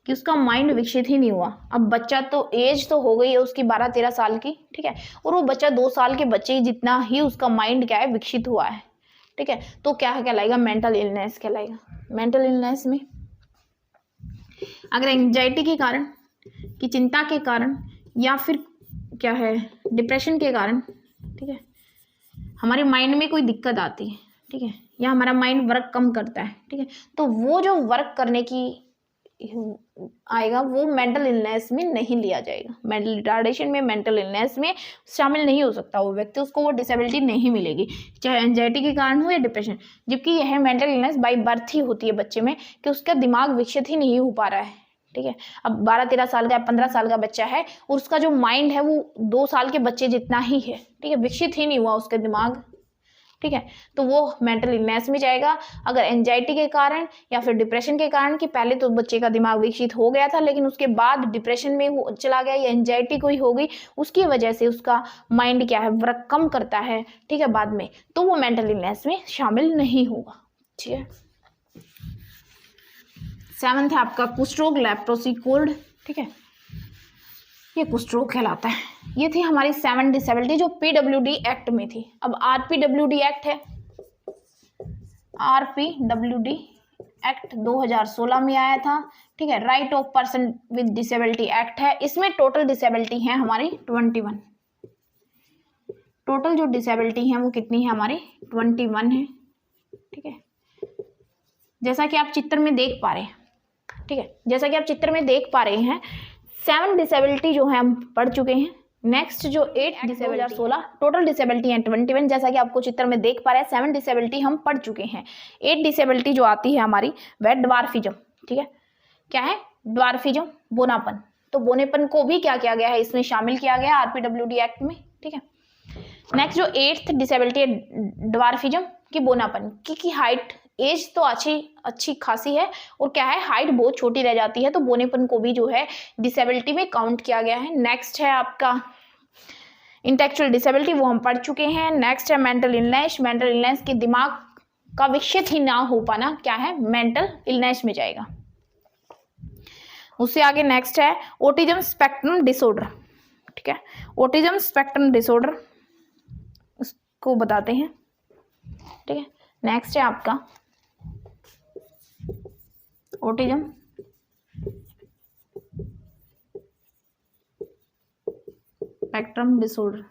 कि उसका माइंड विकसित ही नहीं हुआ। अब बच्चा तो एज तो हो गई है उसकी 12-13 साल की, ठीक है, और वो बच्चा 2 साल के बच्चे जितना ही उसका माइंड क्या है विकसित हुआ है, ठीक है, तो क्या कहलाएगा, मेंटल इलनेस कहलाएगा। मेंटल इलनेस में अगर एंजाइटी के कारण, कि चिंता के कारण, या फिर क्या है डिप्रेशन के कारण, ठीक है, हमारे माइंड में कोई दिक्कत आती है, ठीक है, या हमारा माइंड वर्क कम करता है, ठीक है, तो वो जो वर्क करने की आएगा वो मेंटल इलनेस में नहीं लिया जाएगा। मेंटल रिटार्डेशन में, मेंटल इलनेस में शामिल नहीं हो सकता वो व्यक्ति, उसको वो डिसेबिलिटी नहीं मिलेगी, चाहे एंजाइटी के कारण हो या डिप्रेशन। जबकि यह मेंटल इलनेस बाय बर्थ ही होती है बच्चे में, कि उसका दिमाग विकसित ही नहीं हो पा रहा है, ठीक है। अब 12-13 साल का 15 साल का बच्चा है और उसका जो माइंड है वो 2 साल के बच्चे जितना ही है, ठीक है, विकसित ही नहीं हुआ उसका दिमाग, ठीक है, तो वो मेंटल इलनेस में जाएगा। अगर एंजाइटी के कारण या फिर डिप्रेशन के कारण, कि पहले तो बच्चे का दिमाग विकसित हो गया था लेकिन उसके बाद डिप्रेशन में चला गया या एंजाइटी कोई हो गई, उसकी वजह से उसका माइंड क्या है वर्क कम करता है, ठीक है, बाद में, तो वो मेंटल इलनेस में शामिल नहीं होगा, ठीक है। 7th है आपका कुष्ठ रोग, लेप्रोसी, कोल्ड, ठीक है, ये कुष्ठ रोग कहलाता है। ये थी हमारी 7 डिसेबिलिटी जो पीडब्ल्यूडी एक्ट में थी। अब आरपीडब्ल्यूडी एक्ट है, आरपीडब्ल्यूडी एक्ट 2016 में आया था, ठीक है, right of person with disability act है। इसमें टोटल डिसेबिलिटी है हमारी 21। टोटल जो डिसेबिलिटी है वो कितनी है हमारी 21 है, ठीक है, जैसा कि आप चित्र में देख पा रहे हैं, ठीक है, जैसा कि आप चित्र में देख पा रहे हैं 7 डिसेबिलिटी जो है हम पढ़ चुके हैं। नेक्स्ट जो 8 डिसेबिलिटी 2016, टोटल डिसेबिलिटी है 21, जैसा कि आपको चित्र में देख पा रहे हैं 7 डिसेबिलिटी हम पढ़ चुके हैं। 8 डिसेबिलिटी जो आती है हमारी वह ड्वार्फिज्म, ठीक है, क्या है ड्वार्फिज्म, बोनापन। तो बोनेपन को भी क्या किया गया है इसमें शामिल किया गया आरपीडब्ल्यूडी एक्ट में, ठीक है। नेक्स्ट जो 8th डिसेबिलिटी है ड्वार्फिज्म की बोनापन की हाइट, एज तो अच्छी खासी है और क्या है हाइट बहुत छोटी रह जाती है, तो बोनेपन को भी जो है डिसेबिलिटी में काउंट किया गया है। नेक्स्ट है आपका इंटेलेक्चुअल डिसेबिलिटी, वो हम पढ़ चुके हैं। नेक्स्ट है मेंटल इलनेस, मेंटल इलनेस के दिमाग का विकसित ही ना हो पाना क्या है मेंटल इलनेस में जाएगा। उससे आगे नेक्स्ट है ऑटिज्म स्पेक्ट्रम डिसऑर्डर, ठीक है, ऑटिज्म स्पेक्ट्रम डिसऑर्डर इसको बताते हैं, ठीक है। नेक्स्ट है आपका ऑटिज्म स्पेक्ट्रम डिसऑर्डर,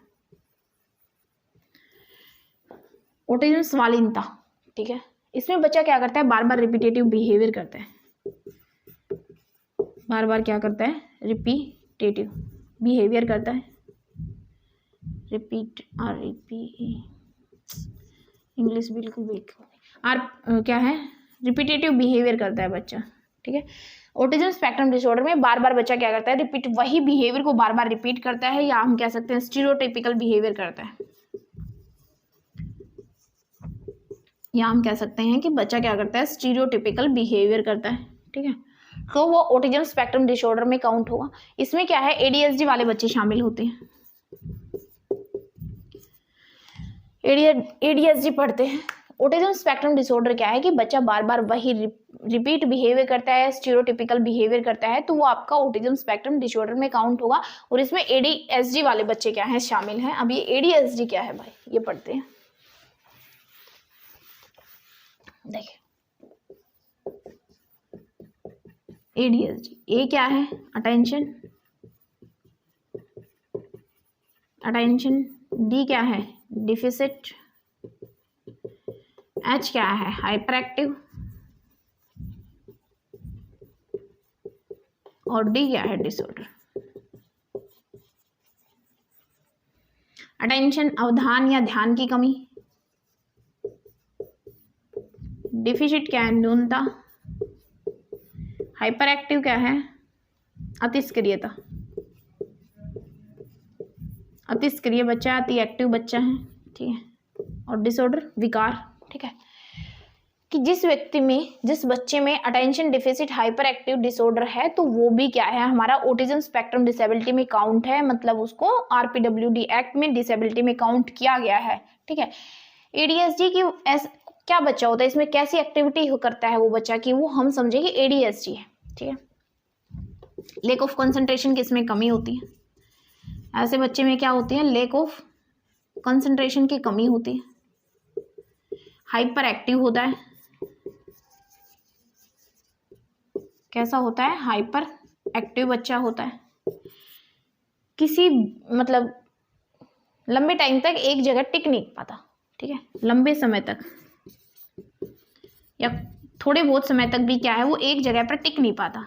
ऑटिज्म स्वालीनता, ठीक है। इसमें बच्चा क्या करता है बार बार रिपीटेटिव बिहेवियर करता है, बार बार क्या करता है रिपीटेटिव बिहेवियर करता है, रिपीट और इंग्लिश बिल्कुल क्या है रिपीटेटिव बिहेवियर करता है बच्चा, ठीक है। ऑटिज्म स्पेक्ट्रम डिसऑर्डर में बार बार बच्चा क्या करता है रिपीट, वही बिहेवियर को बार बार रिपीट करता है, या हम कह सकते हैं स्टीरियोटाइपिकल बिहेवियर करता है, या हम कह सकते हैं कि बच्चा क्या करता है स्टीरियोटाइपिकल बिहेवियर करता है, ठीक है, तो वो ऑटिज्म स्पेक्ट्रम डिसऑर्डर में काउंट होगा। इसमें क्या है एडीएसडी वाले बच्चे शामिल होते हैं, एडीएसडी पढ़ते हैं। ऑटिज्म स्पेक्ट्रम डिसऑर्डर क्या है कि बच्चा बार बार वही रिपीट बिहेवियर करता है, स्टीरियोटाइपिकल बिहेवियर करता है, तो वो आपका ऑटिज्म स्पेक्ट्रम डिसऑर्डर में काउंट होगा। और इसमें एडीएसडी वाले बच्चे क्या हैं शामिल हैं। अब ये एडीएसडी क्या है भाई ये पढ़ते हैं, देखिए एडीएसडी, ए क्या है अटेंशन, डी क्या है डिफिसिट, एच क्या है हाइपर एक्टिव, और डी क्या है डिसऑर्डर। अटेंशन अवधान या ध्यान की कमी, डिफिसिट क्या है न्यूनता, हाइपर एक्टिव क्या है अतिस्क्रियता, अतिस्क्रिय बच्चा अति एक्टिव बच्चा है, ठीक है, और डिसऑर्डर विकार, ठीक है, कि जिस व्यक्ति में जिस बच्चे में attention deficit hyper active disorder है तो वो भी क्या है हमारा ऑटिज्म स्पेक्ट्रम डिसेबिलिटी में काउंट है, मतलब उसको आरपीडब्ल्यूडी एक्ट में डिसेबिलिटी में काउंट किया गया है, ठीक है। एडीएसडी की क्या बच्चा होता है, इसमें कैसी एक्टिविटी करता है वो बच्चा की, वो हम समझेंगे ADHD है। ठीक है, लेक ऑफ कंसंट्रेशन की इसमें कमी होती है, ऐसे बच्चे में क्या होती है, लेक ऑफ कंसंट्रेशन की कमी होती है, हाइपर एक्टिव होता है, कैसा होता है, हाइपर एक्टिव बच्चा होता है, किसी मतलब लंबे टाइम तक एक जगह टिक नहीं पाता। ठीक है, लंबे समय तक या थोड़े बहुत समय तक भी क्या है, वो एक जगह पर टिक नहीं पाता।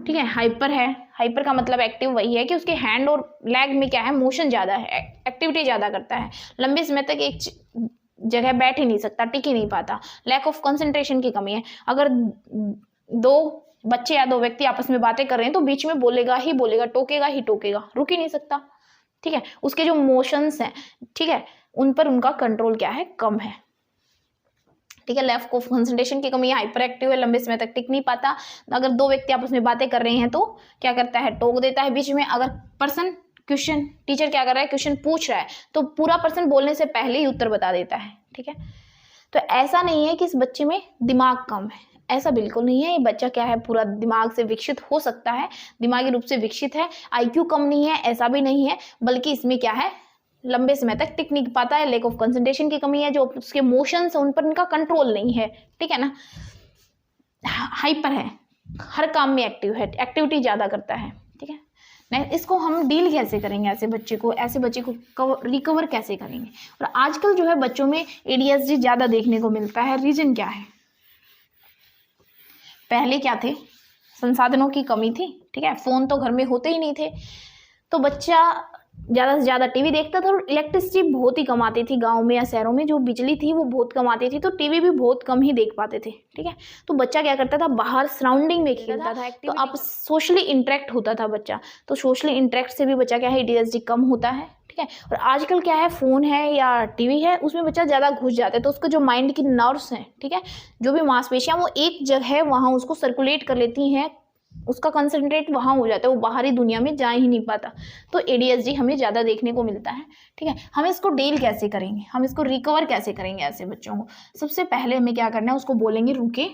ठीक है, हाइपर है, हाइपर का मतलब एक्टिव वही है कि उसके हैंड और लेग में क्या है, मोशन ज़्यादा है, एक्टिविटी ज़्यादा करता है, लंबे समय तक एक जगह बैठ ही नहीं सकता, टिक ही नहीं पाता। लैक ऑफ कंसंट्रेशन की कमी है, अगर दो बच्चे या दो व्यक्ति आपस में बातें कर रहे हैं तो बीच में बोलेगा ही बोलेगा, टोकेगा ही टोकेगा, रुक ही नहीं सकता। ठीक है, उसके जो मोशंस हैं, ठीक है, उन पर उनका कंट्रोल क्या है, कम है। ठीक है, लैक ऑफ कंसंट्रेशन की कमी है, हाइपर एक्टिव है, लंबे समय तक टिक नहीं पाता। अगर दो व्यक्ति आपस में बातें कर रहे हैं तो क्या करता है, टोक देता है बीच में। अगर पर्सन क्वेश्चन, टीचर क्या कर रहा है, क्वेश्चन पूछ रहा है तो पूरा पर्सन बोलने से पहले ही उत्तर बता देता है। ठीक है, तो ऐसा नहीं है कि इस बच्चे में दिमाग कम है, ऐसा बिल्कुल नहीं है। ये बच्चा क्या है, पूरा दिमाग से विकसित हो सकता है, दिमागी रूप से विकसित है। IQ कम नहीं है, ऐसा भी नहीं है, बल्कि इसमें क्या है, लंबे समय तक टिक नहीं पाता है, लेक ऑफ कंसंट्रेशन की कमी है, जो उसके मोशंस है उन पर इनका कंट्रोल नहीं है। ठीक है ना, हाइपर है, हर काम में एक्टिव है, एक्टिविटी ज़्यादा करता है। ठीक है, इसको हम डील कैसे करेंगे, ऐसे बच्चे को रिकवर कैसे करेंगे। और आजकल जो है बच्चों में ADHD ज़्यादा देखने को मिलता है, रीजन क्या है, पहले क्या थे, संसाधनों की कमी थी। ठीक है, फ़ोन तो घर में होते ही नहीं थे, तो बच्चा ज़्यादा से ज़्यादा टीवी देखता था, और इलेक्ट्रिसिटी बहुत ही कम आती थी गाँव में या शहरों में, जो बिजली थी वो बहुत कम आती थी, तो टीवी भी बहुत कम ही देख पाते थे। ठीक है, तो बच्चा क्या करता था, बाहर सराउंडिंग में खेलता था, तो अब सोशली इंटरेक्ट होता था बच्चा, तो सोशली इंटरेक्ट से भी बच्चा क्या है, ADHD कम होता है। ठीक है, और आजकल क्या है, फ़ोन है या टीवी है, उसमें बच्चा ज़्यादा घुस जाता है, तो उसका जो माइंड की नर्व्स हैं, ठीक है, जो भी मांसपेशियाँ, वो एक जगह वहाँ उसको सर्कुलेट कर लेती हैं, उसका कंसंट्रेट वहाँ हो जाता है, वो बाहरी दुनिया में जा ही नहीं पाता। तो ADHD हमें ज़्यादा देखने को मिलता है। ठीक है, हम इसको डील कैसे करेंगे, हम इसको रिकवर कैसे करेंगे ऐसे बच्चों को। सबसे पहले हमें क्या करना है, उसको बोलेंगे रुके,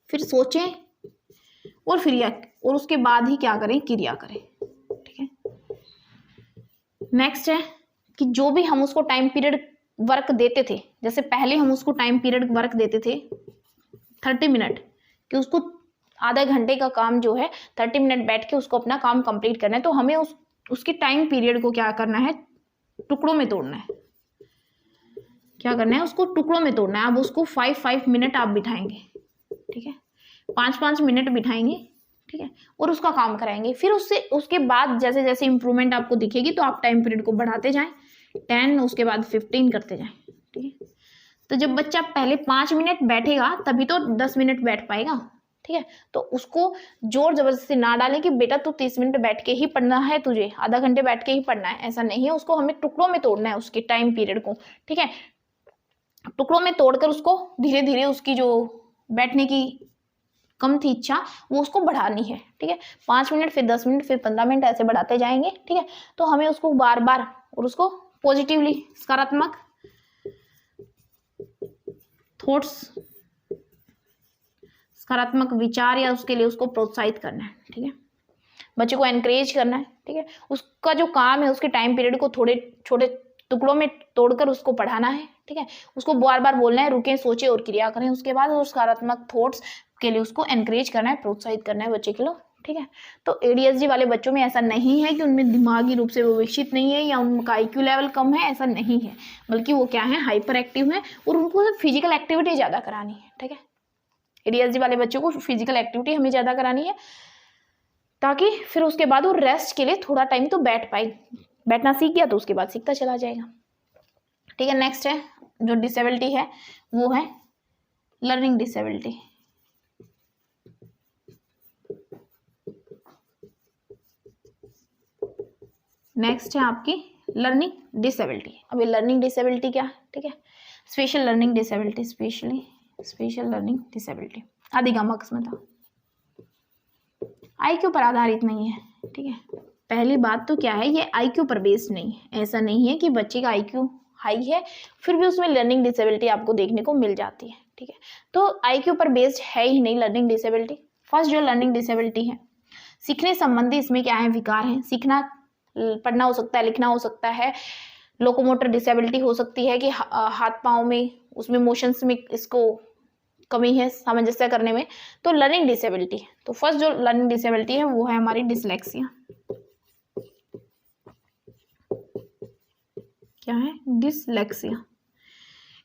फिर सोचें, और फिर और उसके बाद ही क्या करें, क्रिया करें। ठीक है, नेक्स्ट है कि जो भी हम उसको टाइम पीरियड वर्क देते थे, जैसे पहले हम उसको टाइम पीरियड वर्क देते थे 30 मिनट, कि उसको आधा घंटे का काम जो है 30 मिनट बैठ के उसको अपना काम कंप्लीट करना है, तो हमें उसके टाइम पीरियड को क्या करना है, टुकड़ों में तोड़ना है। क्या करना है, उसको टुकड़ों में तोड़ना है। अब उसको 5 मिनट आप बिठाएंगे, ठीक है, 5 मिनट बिठाएंगे, ठीक है, और उसका काम कराएंगे। फिर उसके बाद जैसे जैसे इंप्रूवमेंट आपको दिखेगी तो आप टाइम पीरियड को बढ़ाते जाएं, 10, उसके बाद 15 करते जाएं। ठीक है, तो जब बच्चा पहले 5 मिनट बैठेगा तभी तो 10 मिनट बैठ पाएगा। ठीक है, तो उसको जोर जबरदस्ती ना डालें कि बेटा तू 30 मिनट बैठ के ही पढ़ना है, तुझे आधा घंटे बैठ के ही पढ़ना है, ऐसा नहीं है। उसको हमें टुकड़ों में तोड़ना है, उसके टाइम पीरियड को। ठीक है, टुकड़ों में तोड़कर उसको धीरे धीरे उसकी जो बैठने की कम थी इच्छा, वो उसको बढ़ानी है। ठीक है, 5 मिनट, फिर 10 मिनट, फिर 15 मिनट, ऐसे बढ़ाते जाएंगे। ठीक है, तो हमें उसको बार बार और उसको पॉजिटिवली, सकारात्मक थॉट्स, सकारात्मक विचार या उसके लिए उसको प्रोत्साहित करना है। ठीक है, बच्चे को एनकरेज करना है। ठीक है, उसका जो काम है उसके टाइम पीरियड को थोड़े छोटे टुकड़ों में तोड़कर उसको पढ़ाना है। ठीक है, उसको बार बार बोलना है, रुकें, सोचें और क्रिया करें। उसके बाद उस सकारात्मक थॉट्स के लिए उसको एनकरेज करना है, प्रोत्साहित करना है बच्चे के लिए। ठीक है, तो ADHD वाले बच्चों में ऐसा नहीं है कि उनमें दिमागी रूप से वो विकसित नहीं है या उनका IQ लेवल कम है, ऐसा नहीं है, बल्कि वो क्या है, हाइपर एक्टिव है, और उनको फिजिकल एक्टिविटी ज़्यादा करानी है। ठीक है, ADHD वाले बच्चों को फिजिकल एक्टिविटी हमें ज़्यादा करानी है, ताकि फिर उसके बाद वो रेस्ट के लिए थोड़ा टाइम तो बैठ पाए। बैठना सीख गया तो उसके बाद सीखता चला जाएगा। ठीक है, नेक्स्ट है जो डिसेबिलिटी है वो है लर्निंग डिसेबिलिटी। नेक्स्ट है आपकी लर्निंग डिसेबिलिटी। अब ये लर्निंग डिसेबिलिटी क्या है? ठीक है, special learning disability, special learning disability अधिगमकस्मता IQ पर आधारित नहीं है। ठीक है, पहली बात तो क्या है, ये IQ पर बेस्ड नहीं है। ऐसा नहीं है कि बच्चे का IQ हाई है, फिर भी उसमें लर्निंग डिसेबिलिटी आपको देखने को मिल जाती है। ठीक है, तो IQ पर बेस्ड है ही नहीं लर्निंग डिसेबिलिटी। फर्स्ट जो लर्निंग डिसेबिलिटी है, सीखने संबंधी इसमें क्या है, विकार है। सीखना, पढ़ना हो सकता है, लिखना हो सकता है, लोकोमोटर डिसेबिलिटी हो सकती है कि हाथ पाँव में, उसमें मोशंस में इसको कमी है सामंजस्य करने में, तो लर्निंग डिसेबिलिटी है। तो फर्स्ट जो लर्निंग डिसेबिलिटी है वो है हमारी डिसलेक्सिया। क्या है, डिसलेक्सिया।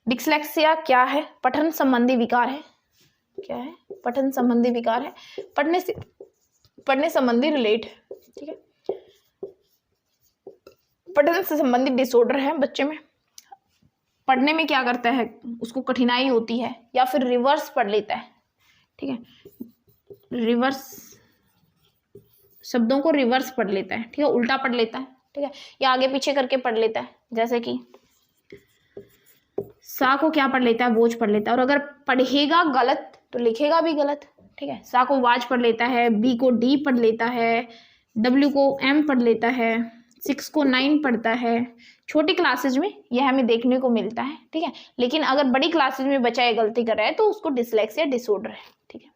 डिसलेक्सिया क्या है, पठन संबंधी विकार है। क्या है, पठन संबंधी विकार है, पढ़ने संबंधी रिलेट है। ठीक है, पठन से संबंधित डिसऑर्डर है बच्चे में। पढ़ने में क्या करता है, उसको कठिनाई होती है, या फिर रिवर्स पढ़ लेता है। ठीक है, रिवर्स, शब्दों को रिवर्स पढ़ लेता है। ठीक है, उल्टा पढ़ लेता है। ठीक है, या आगे पीछे करके पढ़ लेता है, जैसे कि सा को क्या पढ़ लेता है, बोझ पढ़ लेता है, और अगर पढ़ेगा गलत तो लिखेगा भी गलत। ठीक है, सा को वाज पढ़ लेता है, बी को डी पढ़ लेता है, डब्ल्यू को एम पढ़ लेता है, 6 को 9 पढ़ता है। छोटी क्लासेज में यह हमें देखने को मिलता है। ठीक है, लेकिन अगर बड़ी क्लासेज में बच्चा ये गलती कर रहा है तो उसको डिसलेक्सिया डिसऑर्डर है। ठीक है,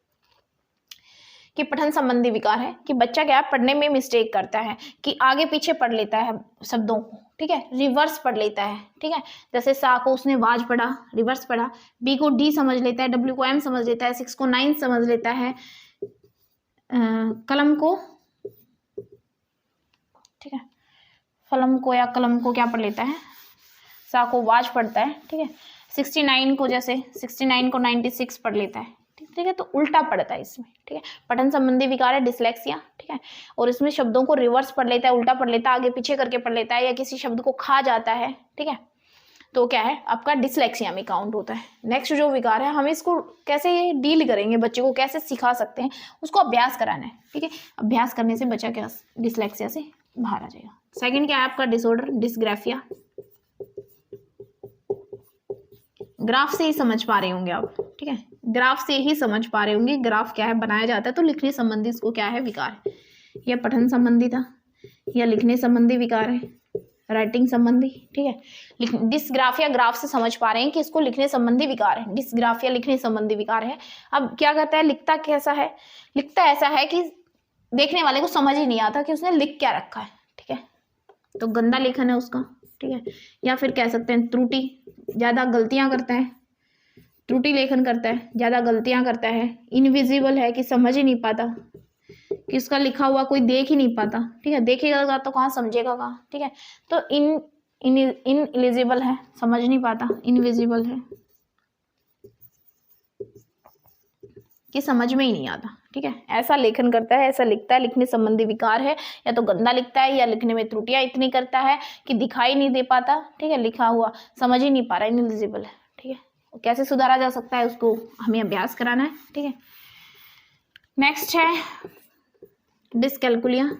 कि पठन संबंधी विकार है कि बच्चा क्या पढ़ने में मिस्टेक करता है, कि आगे पीछे पढ़ लेता है शब्दों को। ठीक है, रिवर्स पढ़ लेता है। ठीक है, जैसे सा को उसने वाज पढ़ा, रिवर्स पढ़ा, बी को डी समझ लेता है, डब्ल्यू को एम समझ लेता है, 6 को 9 समझ लेता है, कलम को, ठीक है, फलम को या कलम को क्या पढ़ लेता है, सा को वाज पढ़ता है। ठीक है, 69 को, जैसे 69 को 96 पढ़ लेता है। ठीक है, तो उल्टा पढ़ता है इसमें। ठीक है, पठन संबंधी विकार है डिसलेक्सिया। ठीक है, और इसमें शब्दों को रिवर्स पढ़ लेता है, उल्टा पढ़ लेता है, आगे पीछे करके पढ़ लेता है, या किसी शब्द को खा जाता है। ठीक है, तो क्या है, आपका डिसलेक्सिया में काउंट होता है। नेक्स्ट जो विकार है, हमें इसको कैसे डील करेंगे, बच्चे को कैसे सिखा सकते हैं, उसको अभ्यास कराना है। ठीक है, अभ्यास करने से बच्चा क्या डिसलेक्सिया से बाहर आ जाएगा। सेकंड क्या है आपका डिसऑर्डर, डिसग्राफिया। ग्राफ से ही समझ पा रहे होंगे आप। ठीक है, ग्राफ से ही समझ पा रहे होंगे, ग्राफ क्या है, बनाया जाता है तो लिखने संबंधी इसको क्या है, विकार है। यह पठन संबंधी था, या लिखने संबंधी विकार है, राइटिंग संबंधी। ठीक है, डिसग्राफिया, ग्राफ से समझ पा रहे हैं कि इसको लिखने संबंधी विकार है, डिसग्राफिया लिखने संबंधी विकार है। अब क्या कहता है, लिखता कैसा है, लिखता ऐसा है कि देखने वाले को समझ ही नहीं आता कि उसने लिख क्या रखा है। ठीक है, तो गंदा लेखन है उसका। ठीक है, या फिर कह सकते हैं त्रुटि, ज्यादा गलतियां करता है, त्रुटि लेखन करता है, ज्यादा गलतियां करता है। इनविजिबल है कि समझ ही नहीं पाता, कि उसका लिखा हुआ कोई देख ही नहीं पाता। ठीक है, देखेगा तो कहाँ समझेगा कहाँ। ठीक है, तो इनएलिजिबल है, समझ नहीं पाता, इनविजिबल है कि समझ में ही नहीं आता। ठीक है, ऐसा लेखन करता है, ऐसा लिखता है, लिखने संबंधी विकार है। या तो गंदा लिखता है, या लिखने में त्रुटियां इतनी करता है कि दिखाई नहीं दे पाता। ठीक है, लिखा हुआ समझ ही नहीं पा रहा, इनएलिजिबल है। ठीक है, कैसे सुधारा जा सकता है, उसको हमें अभ्यास कराना है। ठीक है, नेक्स्ट है डिसकैलकुलिया।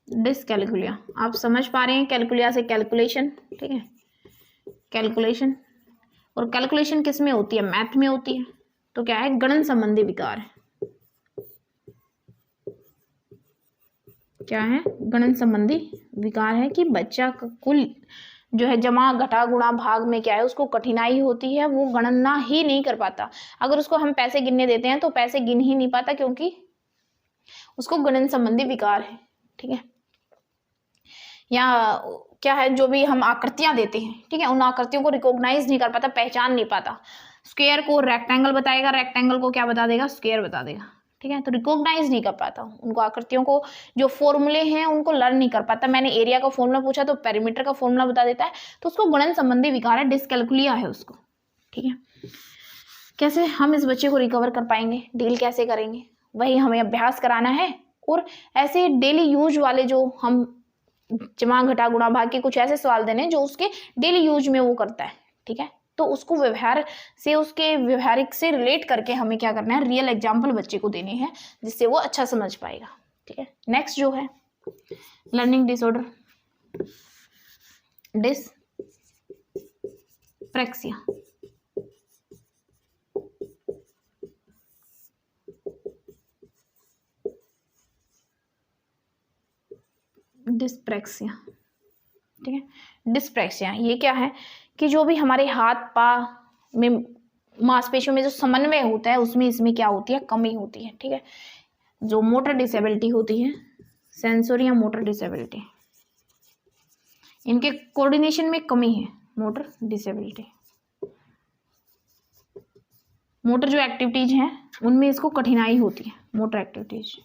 डिसकैलकुलिया, आप समझ पा रहे हैं, कैलकुलिया से कैलकुलेशन। ठीक है, कैलकुलेशन, और कैलकुलेशन किस में होती है, मैथ में होती है। तो क्या है, गणन संबंधी विकार है। क्या है, गणन संबंधी विकार है कि बच्चा का कुल जो है जमा घटा गुणा भाग में क्या है, उसको कठिनाई होती है, वो गणना ही नहीं कर पाता। अगर उसको हम पैसे गिनने देते हैं तो पैसे गिन ही नहीं पाता, क्योंकि उसको गणन संबंधी विकार है। ठीक है, या क्या है, जो भी हम आकृतियां देते हैं, ठीक है, उन आकृतियों को रिकॉग्नाइज नहीं कर पाता, पहचान नहीं पाता। स्क्वायर को रेक्टेंगल बताएगा, रेक्टेंगल को क्या बता देगा, स्क्वायर बता देगा। ठीक है, तो रिकॉग्नाइज नहीं कर पाता उनको, आकृतियों को, जो फॉर्मूले हैं उनको लर्न नहीं कर पाता। मैंने एरिया का फॉर्मूला पूछा तो पेरीमीटर का फॉर्मूला बता देता है, तो उसको गणन संबंधी विकार है, डिसकैलकुलिया है उसको। ठीक है, कैसे हम इस बच्चे को रिकवर कर पाएंगे, डील कैसे करेंगे, वही हमें अभ्यास कराना है। और ऐसे डेली यूज वाले जो हम जमा घटा गुणा भाग के कुछ ऐसे सवाल देने जो उसके डेली यूज में वो करता है। ठीक है, तो उसको व्यवहार से, उसके व्यवहारिक से रिलेट करके हमें क्या करना है, रियल एग्जाम्पल बच्चे को देने हैं, जिससे वो अच्छा समझ पाएगा। ठीक है, नेक्स्ट जो है लर्निंग डिसऑर्डर, डिसप्रेक्सिया। डिस्प्रैक्सिया, ठीक है। डिस्प्रैक्सिया ये क्या है कि जो भी हमारे हाथ पा में मांसपेशियों में जो समन्वय होता है उसमें इसमें क्या होती है, कमी होती है, ठीक है। जो मोटर डिसेबिलिटी होती है, सेंसोरी या मोटर डिसेबिलिटी, इनके कोऑर्डिनेशन में कमी है, मोटर डिसेबिलिटी। मोटर जो एक्टिविटीज हैं उनमें इसको कठिनाई होती है, मोटर एक्टिविटीज।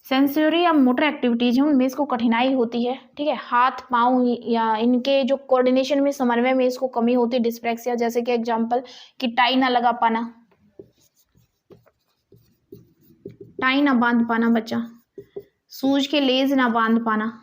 सेंसरी या मोटर एक्टिविटीज हैं उनमें इसको कठिनाई होती है, ठीक है। हाथ पाँव या इनके जो कोऑर्डिनेशन में समन्वय में इसको कमी होती है, डिस्प्रैक्सिया। जैसे कि एग्जांपल कि टाई ना लगा पाना, टाई ना बांध पाना बच्चा, सूज के लेज ना बांध पाना,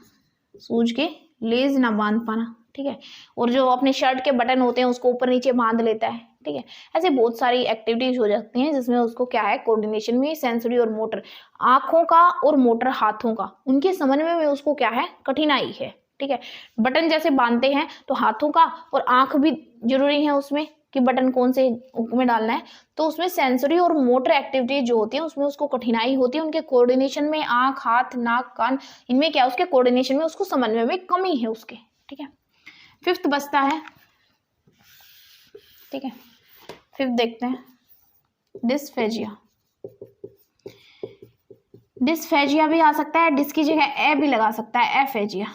सूज के लेज ना बांध पाना, ठीक है। और जो अपने शर्ट के बटन होते हैं उसको ऊपर नीचे बांध लेता है, ठीक है। ऐसे बहुत सारी एक्टिविटीज हो जाती हैं जिसमें उसको क्या है, कोऑर्डिनेशन में सेंसरी और मोटर, आंखों का और मोटर हाथों का, उनके समन्वय में उसको क्या है, कठिनाई है, ठीक है। बटन जैसे बांधते हैं तो हाथों का और आंख भी जरूरी है उसमें कि बटन कौन से में डालना है, तो उसमें सेंसरी और मोटर एक्टिविटीज जो होती है उसमें उसको कठिनाई होती है। उनके कोऑर्डिनेशन में आंख, हाथ, नाक, कान, इनमें क्या, उसके कोऑर्डिनेशन में उसको समन्वय में कमी है उसके, ठीक है। फिफ्थ बचता है, ठीक है। फिफ्थ देखते हैं, डिस्फेजिया। डिस्फेजिया भी आ सकता है, डिस की जगह ए भी लगा सकता है, एफेजिया।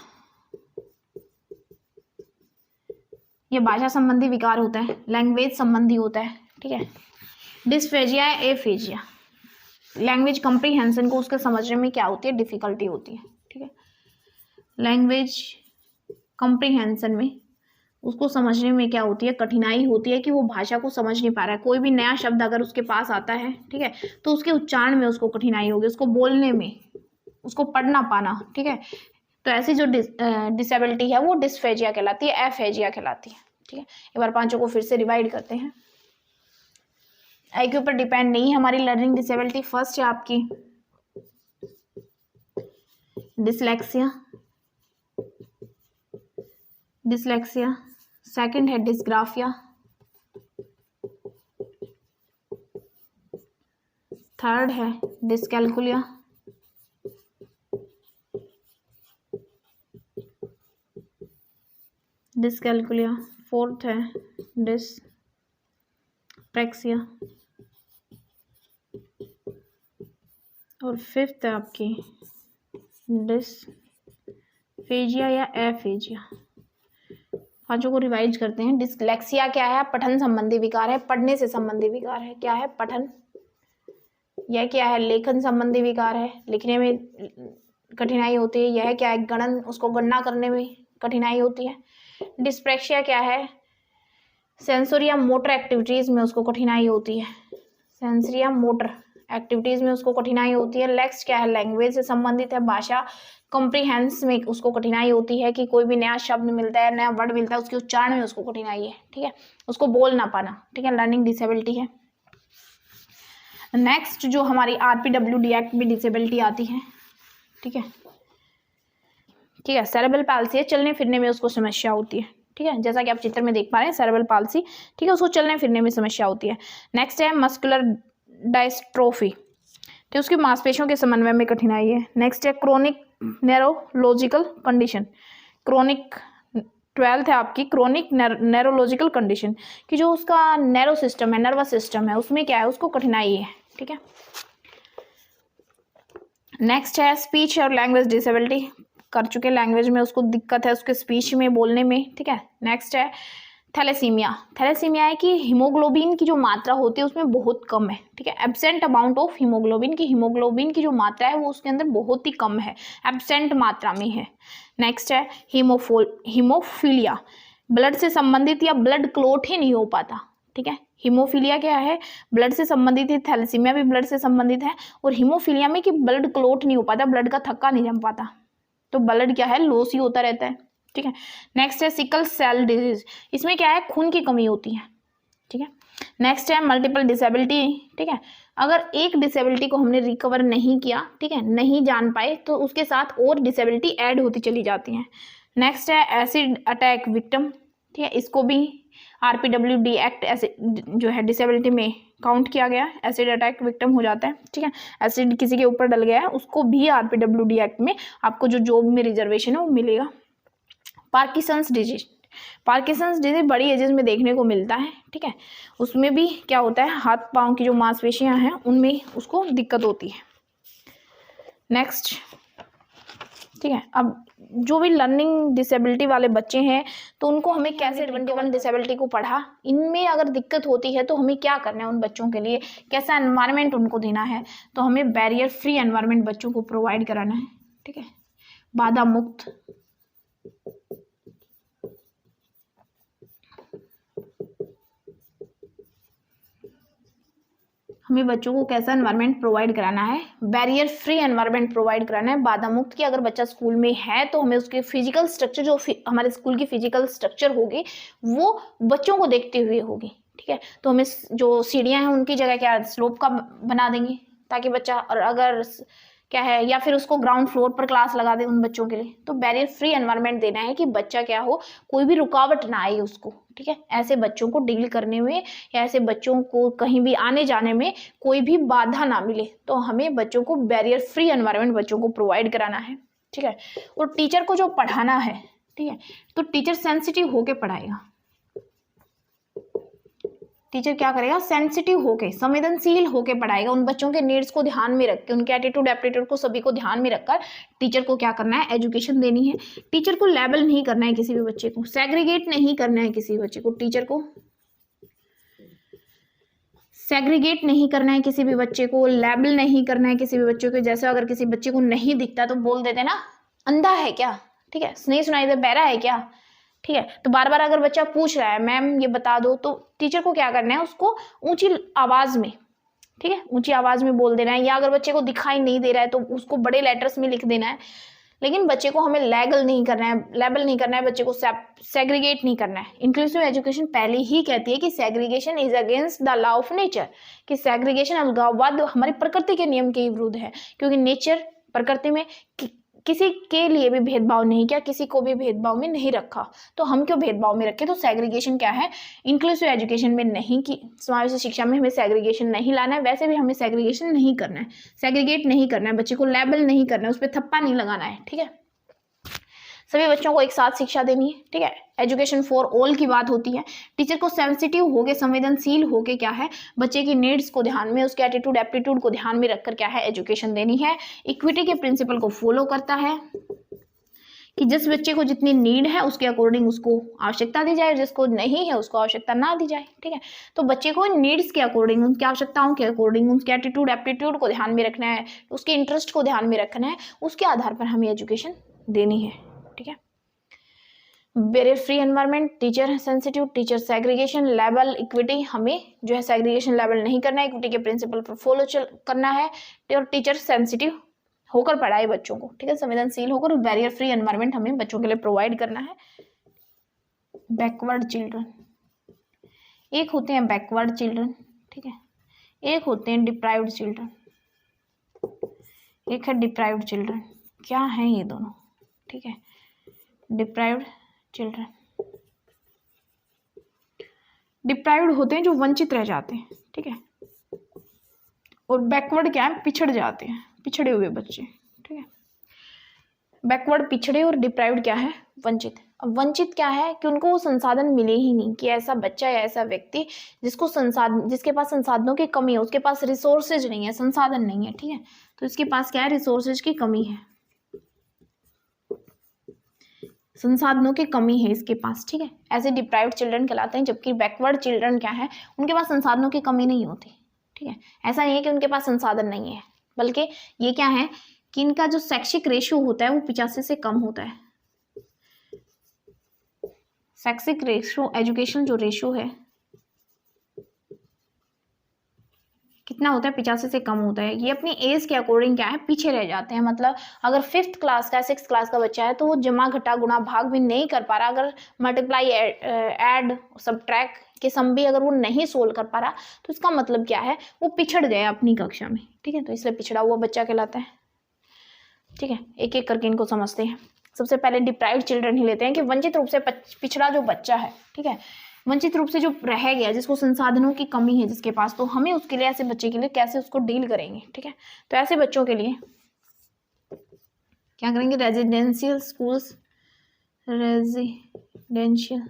ये भाषा संबंधी विकार होता है, लैंग्वेज संबंधी होता है, ठीक है। डिस्फेजिया है, एफेजिया। लैंग्वेज कंप्रीहेंशन को उसके समझने में क्या होती है, डिफिकल्टी होती है, ठीक है। लैंग्वेज कंप्रीहेंशन में उसको समझने में क्या होती है, कठिनाई होती है कि वो भाषा को समझ नहीं पा रहा है। कोई भी नया शब्द अगर उसके पास आता है, ठीक है, तो उसके उच्चारण में उसको कठिनाई होगी, उसको बोलने में, उसको पढ़ना पाना, ठीक है। तो ऐसी जो डिसेबिलिटी है वो डिस्फेजिया कहलाती है, एफेजिया कहलाती है, ठीक है। एक बार पांचों को फिर से डिवाइड करते हैं। आईक्यू पर डिपेंड नहीं हमारी लर्निंग डिसेबिलिटी। फर्स्ट है आपकी डिसलेक्सिया, डिसलेक्सिया। सेकंड है डिस्ग्राफिया, थर्ड है डिस्कैल्कुलिया, डिस्कैल्कुलिया। फोर्थ है डिस्प्रैक्सिया और फिफ्थ है आपकी डिसफेजिया या एफेजिया। पांचों को रिवाइज करते हैं। डिसलेक्सिया क्या है, पठन संबंधी विकार है, पढ़ने से संबंधी विकार है। क्या है, पठन। यह क्या है, लेखन संबंधी विकार है, लिखने में कठिनाई होती है। यह क्या है, गणन, उसको गणना करने में कठिनाई होती है। डिस्प्रैक्सिया क्या है, सेंसरी या मोटर एक्टिविटीज में उसको कठिनाई होती है, सेंसरी या मोटर एक्टिविटीज में उसको कठिनाई होती है। नेक्स्ट क्या है, लैंग्वेज से संबंधित है, भाषा कॉम्प्रीहेंस में उसको कठिनाई होती है कि कोई भी नया शब्द मिलता है, नया वर्ड मिलता है, उसके उच्चारण में उसको कठिनाई है, ठीक है, उसको बोल ना पाना, ठीक है, लर्निंग डिसेबिलिटी है। नेक्स्ट जो हमारी RPWD एक्ट में डिसेबिलिटी आती है, ठीक है, ठीक है, सेरेब्रल पाल्सी है, चलने फिरने में उसको समस्या होती है, ठीक है, जैसा कि आप चित्र में देख पा रहे हैं, सेरेब्रल पाल्सी, ठीक है, उसको चलने फिरने में समस्या होती है। नेक्स्ट है मस्कुलर डायस्ट्रोफी, तो उसकी मांसपेशियों के समन्वय में कठिनाई है। नेक्स्ट है क्रोनिक नेरोलॉजिकल कंडीशन, क्रोनिक 12th है आपकी क्रोनिक नेरोलॉजिकल कंडीशन कि जो उसका नैरो सिस्टम है, नर्वस सिस्टम है, उसमें क्या है, उसको कठिनाई है, ठीक है। नेक्स्ट है स्पीच और लैंग्वेज डिसेबिलिटी, कर चुके, लैंग्वेज में उसको दिक्कत है, उसके स्पीच में, बोलने में, ठीक है। नेक्स्ट है थैलेसीमिया, थैलेसीमिया है कि हीमोग्लोबिन की जो मात्रा होती है उसमें बहुत कम है, ठीक है, एब्सेंट अमाउंट ऑफ हीमोग्लोबिन की जो मात्रा है वो उसके अंदर बहुत ही कम है, एब्सेंट मात्रा में है। नेक्स्ट है हीमोफीलिया, ब्लड से संबंधित या ब्लड क्लोट ही नहीं हो पाता, ठीक है। हीमोफीलिया क्या है, ब्लड से संबंधित है, थैलेसीमिया भी ब्लड से संबंधित है, और हीमोफीलिया में कि ब्लड क्लोट नहीं हो पाता, ब्लड का थक्का नहीं जम पाता, तो ब्लड क्या है, लॉस ही होता रहता है, ठीक है। नेक्स्ट है सिकल सेल डिजीज, इसमें क्या है, खून की कमी होती है, ठीक है। नेक्स्ट है मल्टीपल डिसेबिलिटी, ठीक है, अगर एक डिसेबिलिटी को हमने रिकवर नहीं किया, ठीक है, नहीं जान पाए, तो उसके साथ और डिसेबिलिटी ऐड होती चली जाती हैं। नेक्स्ट है एसिड अटैक विक्टिम, ठीक है, इसको भी RPWD एक्ट ऐसे जो है डिसेबिलिटी में काउंट किया गया। एसिड अटैक विक्टिम हो जाता है, ठीक है, एसिड किसी के ऊपर डल गया है, उसको भी RPWD एक्ट में आपको जो जॉब में रिजर्वेशन है वो मिलेगा। पार्किंसंस डिजीज, पार्किंसंस डिजीज बड़ी एजेस में देखने को मिलता है, ठीक है, उसमें भी क्या होता है, हाथ पाँव की जो मांसपेशियां हैं उनमें उसको दिक्कत होती है। नेक्स्ट, ठीक है, अब जो भी लर्निंग डिसेबिलिटी वाले बच्चे हैं तो उनको हमें कैसे 21 डिसेबिलिटी को पढ़ा, इनमें अगर दिक्कत होती है तो हमें क्या करना है, उन बच्चों के लिए कैसा एनवायरनमेंट उनको देना है, तो हमें बैरियर फ्री एनवायरनमेंट बच्चों को प्रोवाइड कराना है, ठीक है, बाधा मुक्त, हमें बच्चों को कैसा एनवायरनमेंट प्रोवाइड कराना है, बैरियर फ्री एनवायरनमेंट प्रोवाइड कराना है, बाधा मुक्त की। अगर बच्चा स्कूल में है तो हमें उसके फिजिकल स्ट्रक्चर, जो हमारे स्कूल की फिजिकल स्ट्रक्चर होगी वो बच्चों को देखते हुए होगी, ठीक है, तो हमें जो सीढ़ियाँ हैं उनकी जगह क्या स्लोप का बना देंगे ताकि बच्चा, और अगर क्या है, या फिर उसको ग्राउंड फ्लोर पर क्लास लगा दे उन बच्चों के लिए। तो बैरियर फ्री एनवायरनमेंट देना है कि बच्चा क्या हो, कोई भी रुकावट ना आए उसको, ठीक है, ऐसे बच्चों को डील करने में या ऐसे बच्चों को कहीं भी आने जाने में कोई भी बाधा ना मिले, तो हमें बच्चों को बैरियर फ्री एनवायरनमेंट बच्चों को प्रोवाइड कराना है, ठीक है। और टीचर को जो पढ़ाना है, ठीक है, तो टीचर सेंसिटिव होके पढ़ाएगा। टीचर क्या करेगा, सेंसिटिव होके, संवेदनशील होके पढ़ाएगा, उन बच्चों के नीड्स को ध्यान में रख के, उनके एटीट्यूड एप्टीट्यूड को सभी को ध्यान में रखकर टीचर को क्या करना है, एजुकेशन देनी है। टीचर को लेबल नहीं करना है किसी भी बच्चे को, सेग्रीगेट नहीं करना है किसी बच्चे को, टीचर को सेग्रीगेट नहीं करना है किसी भी बच्चे को, लेबल नहीं करना है किसी भी बच्चे को। जैसे अगर किसी बच्चे को नहीं दिखता तो बोल देते ना, अंधा है क्या, ठीक है, नहीं सुनाई दे, बहरा है क्या, ठीक है, तो बार बार अगर बच्चा पूछ रहा है मैम ये बता दो, तो टीचर को क्या करना है, उसको ऊंची आवाज में, ठीक है, ऊंची आवाज में बोल देना है। या अगर बच्चे को दिखाई नहीं दे रहा है तो उसको बड़े लेटर्स में लिख देना है। लेकिन बच्चे को हमें लेबल नहीं करना है, बच्चे को सेग्रीगेट नहीं करना है। इंक्लूसिव एजुकेशन पहले ही कहती है कि segregation is against the law of nature, कि सेग्रीगेशन अलगाववाद हमारी प्रकृति के नियम के विरुद्ध है, क्योंकि नेचर, प्रकृति में किसी के लिए भी भेदभाव नहीं किया, किसी को भी भेदभाव में नहीं रखा, तो हम क्यों भेदभाव में रखें। तो सेग्रीगेशन क्या है, इंक्लूसिव एजुकेशन में नहीं की, समावेशी शिक्षा में हमें सेग्रीगेशन नहीं लाना है। वैसे भी हमें सेग्रीगेशन नहीं करना है, सेग्रीगेट नहीं करना है, बच्चे को लेबल नहीं करना है, उस पर थप्पा नहीं लगाना है, ठीक है, सभी बच्चों को एक साथ शिक्षा देनी है, ठीक है, एजुकेशन फॉर ऑल की बात होती है। टीचर को सेंसिटिव होके, संवेदनशील होके क्या है, बच्चे की नीड्स को ध्यान में, उसके एटीट्यूड एप्टीट्यूड को ध्यान में रखकर क्या है, एजुकेशन देनी है। इक्विटी के प्रिंसिपल को फॉलो करता है कि जिस बच्चे को जितनी नीड है उसके अकॉर्डिंग उसको आवश्यकता दी जाए, जिसको नहीं है उसको आवश्यकता ना दी जाए, ठीक है। तो बच्चे को नीड्स के अकॉर्डिंग, उनकी आवश्यकताओं के अकॉर्डिंग, उसके एटीट्यूड एप्टीट्यूड को ध्यान में रखना है, उसके इंटरेस्ट को ध्यान में रखना है, उसके आधार पर हमें एजुकेशन देनी है, ठीक है। Barrier free environment, teacher sensitive, teacher segregation, level equity, हमें जो है सेग्रीगेशन लेवल नहीं करना है, इक्विटी के प्रिंसिपल पर फॉलो करना है, और टीचर सेंसिटिव होकर पढ़ाए बच्चों को, ठीक है, संवेदनशील होकर। बैरियर फ्री एनवायरनमेंट हमें बच्चों के लिए प्रोवाइड करना है। बैकवर्ड चिल्ड्रन, एक होते हैं बैकवर्ड चिल्ड्रन, ठीक है, एक होते हैं डिप्राइव्ड चिल्ड्रन, एक है डिप्राइव्ड चिल्ड्रन। क्या है ये दोनों, ठीक है, डिप्राइव्ड चिल्ड्रन, डिप्राइव्ड होते हैं जो वंचित रह जाते हैं, ठीक है, और बैकवर्ड क्या है, पिछड़ जाते हैं, पिछड़े हुए बच्चे, ठीक है। बैकवर्ड पिछड़े और डिप्राइव्ड क्या है, वंचित। अब वंचित क्या है कि उनको वो संसाधन मिले ही नहीं, कि ऐसा बच्चा या ऐसा व्यक्ति जिसके पास संसाधनों की कमी है, उसके पास रिसोर्सेज नहीं है, संसाधन नहीं है, ठीक है, तो इसके पास क्या है, रिसोर्सेज की कमी है, संसाधनों की कमी है इसके पास, ठीक है, ऐसे डिप्राइव्ड चिल्ड्रन कहलाते हैं। जबकि बैकवर्ड चिल्ड्रन क्या है, उनके पास संसाधनों की कमी नहीं होती, ठीक है, ऐसा नहीं है कि उनके पास संसाधन नहीं है, बल्कि ये क्या है कि इनका जो शैक्षिक रेशियो होता है वो 85 से कम होता है। शैक्षिक रेशियो, एजुकेशन जो रेशियो है कितना होता है, 85 से कम होता है। ये अपनी एज के अकॉर्डिंग क्या है, पीछे रह जाते हैं। मतलब अगर 5th क्लास का 6th क्लास का बच्चा है तो वो जमा घटा गुणा भाग भी नहीं कर पा रहा, अगर मल्टीप्लाई ऐड सब्ट्रैक्ट के सम भी अगर वो नहीं सोल्व कर पा रहा, तो इसका मतलब क्या है, वो पिछड़ गया अपनी कक्षा में, ठीक है, तो इसलिए पिछड़ा हुआ बच्चा कहलाता है, ठीक है। एक एक करके इनको समझते हैं। सबसे पहले डिप्राइव्ड चिल्ड्रन ही लेते हैं कि वंचित रूप से पिछड़ा जो बच्चा है, ठीक है, वंचित रूप से जो रह गया, जिसको संसाधनों की कमी है जिसके पास, तो हमें उसके लिए, ऐसे बच्चे के लिए कैसे उसको डील करेंगे, ठीक है। तो ऐसे बच्चों के लिए क्या करेंगे, residential schools, residential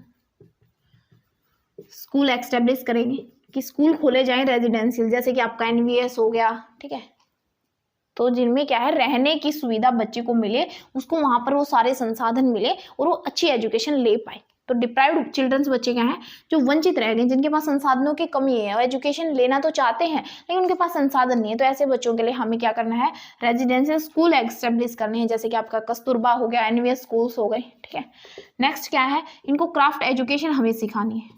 school establish करेंगे कि स्कूल खोले जाएं रेजिडेंशियल, जैसे कि आपका एनवीएस हो गया, ठीक है, तो जिनमें क्या है रहने की सुविधा बच्चे को मिले, उसको वहां पर वो सारे संसाधन मिले और वो अच्छी एजुकेशन ले पाए। तो डिप्राइव्ड चिल्ड्रंस बच्चे क्या हैं, जो वंचित रह गए, जिनके पास संसाधनों की कमी है और एजुकेशन लेना तो चाहते हैं लेकिन उनके पास संसाधन नहीं है, तो ऐसे बच्चों के लिए हमें क्या करना है, रेजिडेंशियल स्कूल एस्टेब्लिश करने हैं, जैसे कि आपका कस्तूरबा हो गया, एनवीएस स्कूल्स हो गए, ठीक है। नेक्स्ट क्या है, इनको क्राफ्ट एजुकेशन हमें सिखानी है,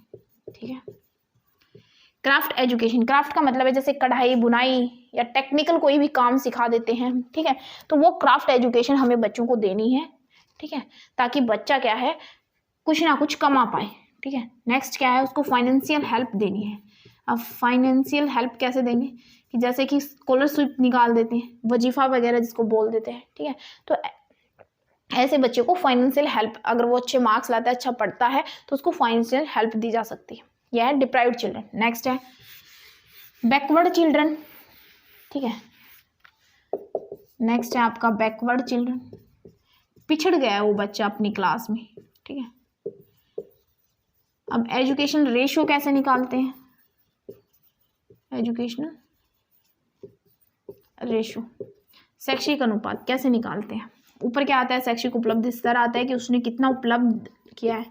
ठीक है। क्राफ्ट एजुकेशन, क्राफ्ट का मतलब है जैसे कढ़ाई बुनाई या टेक्निकल कोई भी काम सिखा देते हैं, ठीक है, तो वो क्राफ्ट एजुकेशन हमें बच्चों को देनी है, ठीक है, ताकि बच्चा क्या है कुछ ना कुछ कमा पाए, ठीक है। नेक्स्ट क्या है, उसको फाइनेंशियल हेल्प देनी है। अब फाइनेंशियल हेल्प कैसे देंगे, कि जैसे कि स्कॉलरशिप निकाल देते हैं, वजीफा वगैरह जिसको बोल देते हैं, ठीक है, तो ऐसे बच्चे को फाइनेंशियल हेल्प, अगर वो अच्छे मार्क्स लाता है, अच्छा पढ़ता है, तो उसको फाइनेंशियल हेल्प दी जा सकती है। यह है डिप्राइव्ड चिल्ड्रन। नेक्स्ट है बैकवर्ड चिल्ड्रन, ठीक है, नेक्स्ट है आपका बैकवर्ड चिल्ड्रन, पिछड़ गया है वो बच्चा अपनी क्लास में, ठीक है। अब एजुकेशन रेशियो कैसे निकालते हैं, एजुकेशनल रेशियो, शैक्षिक अनुपात कैसे निकालते हैं। ऊपर क्या आता है, शैक्षिक उपलब्धि स्तर आता है कि उसने कितना उपलब्ध किया है,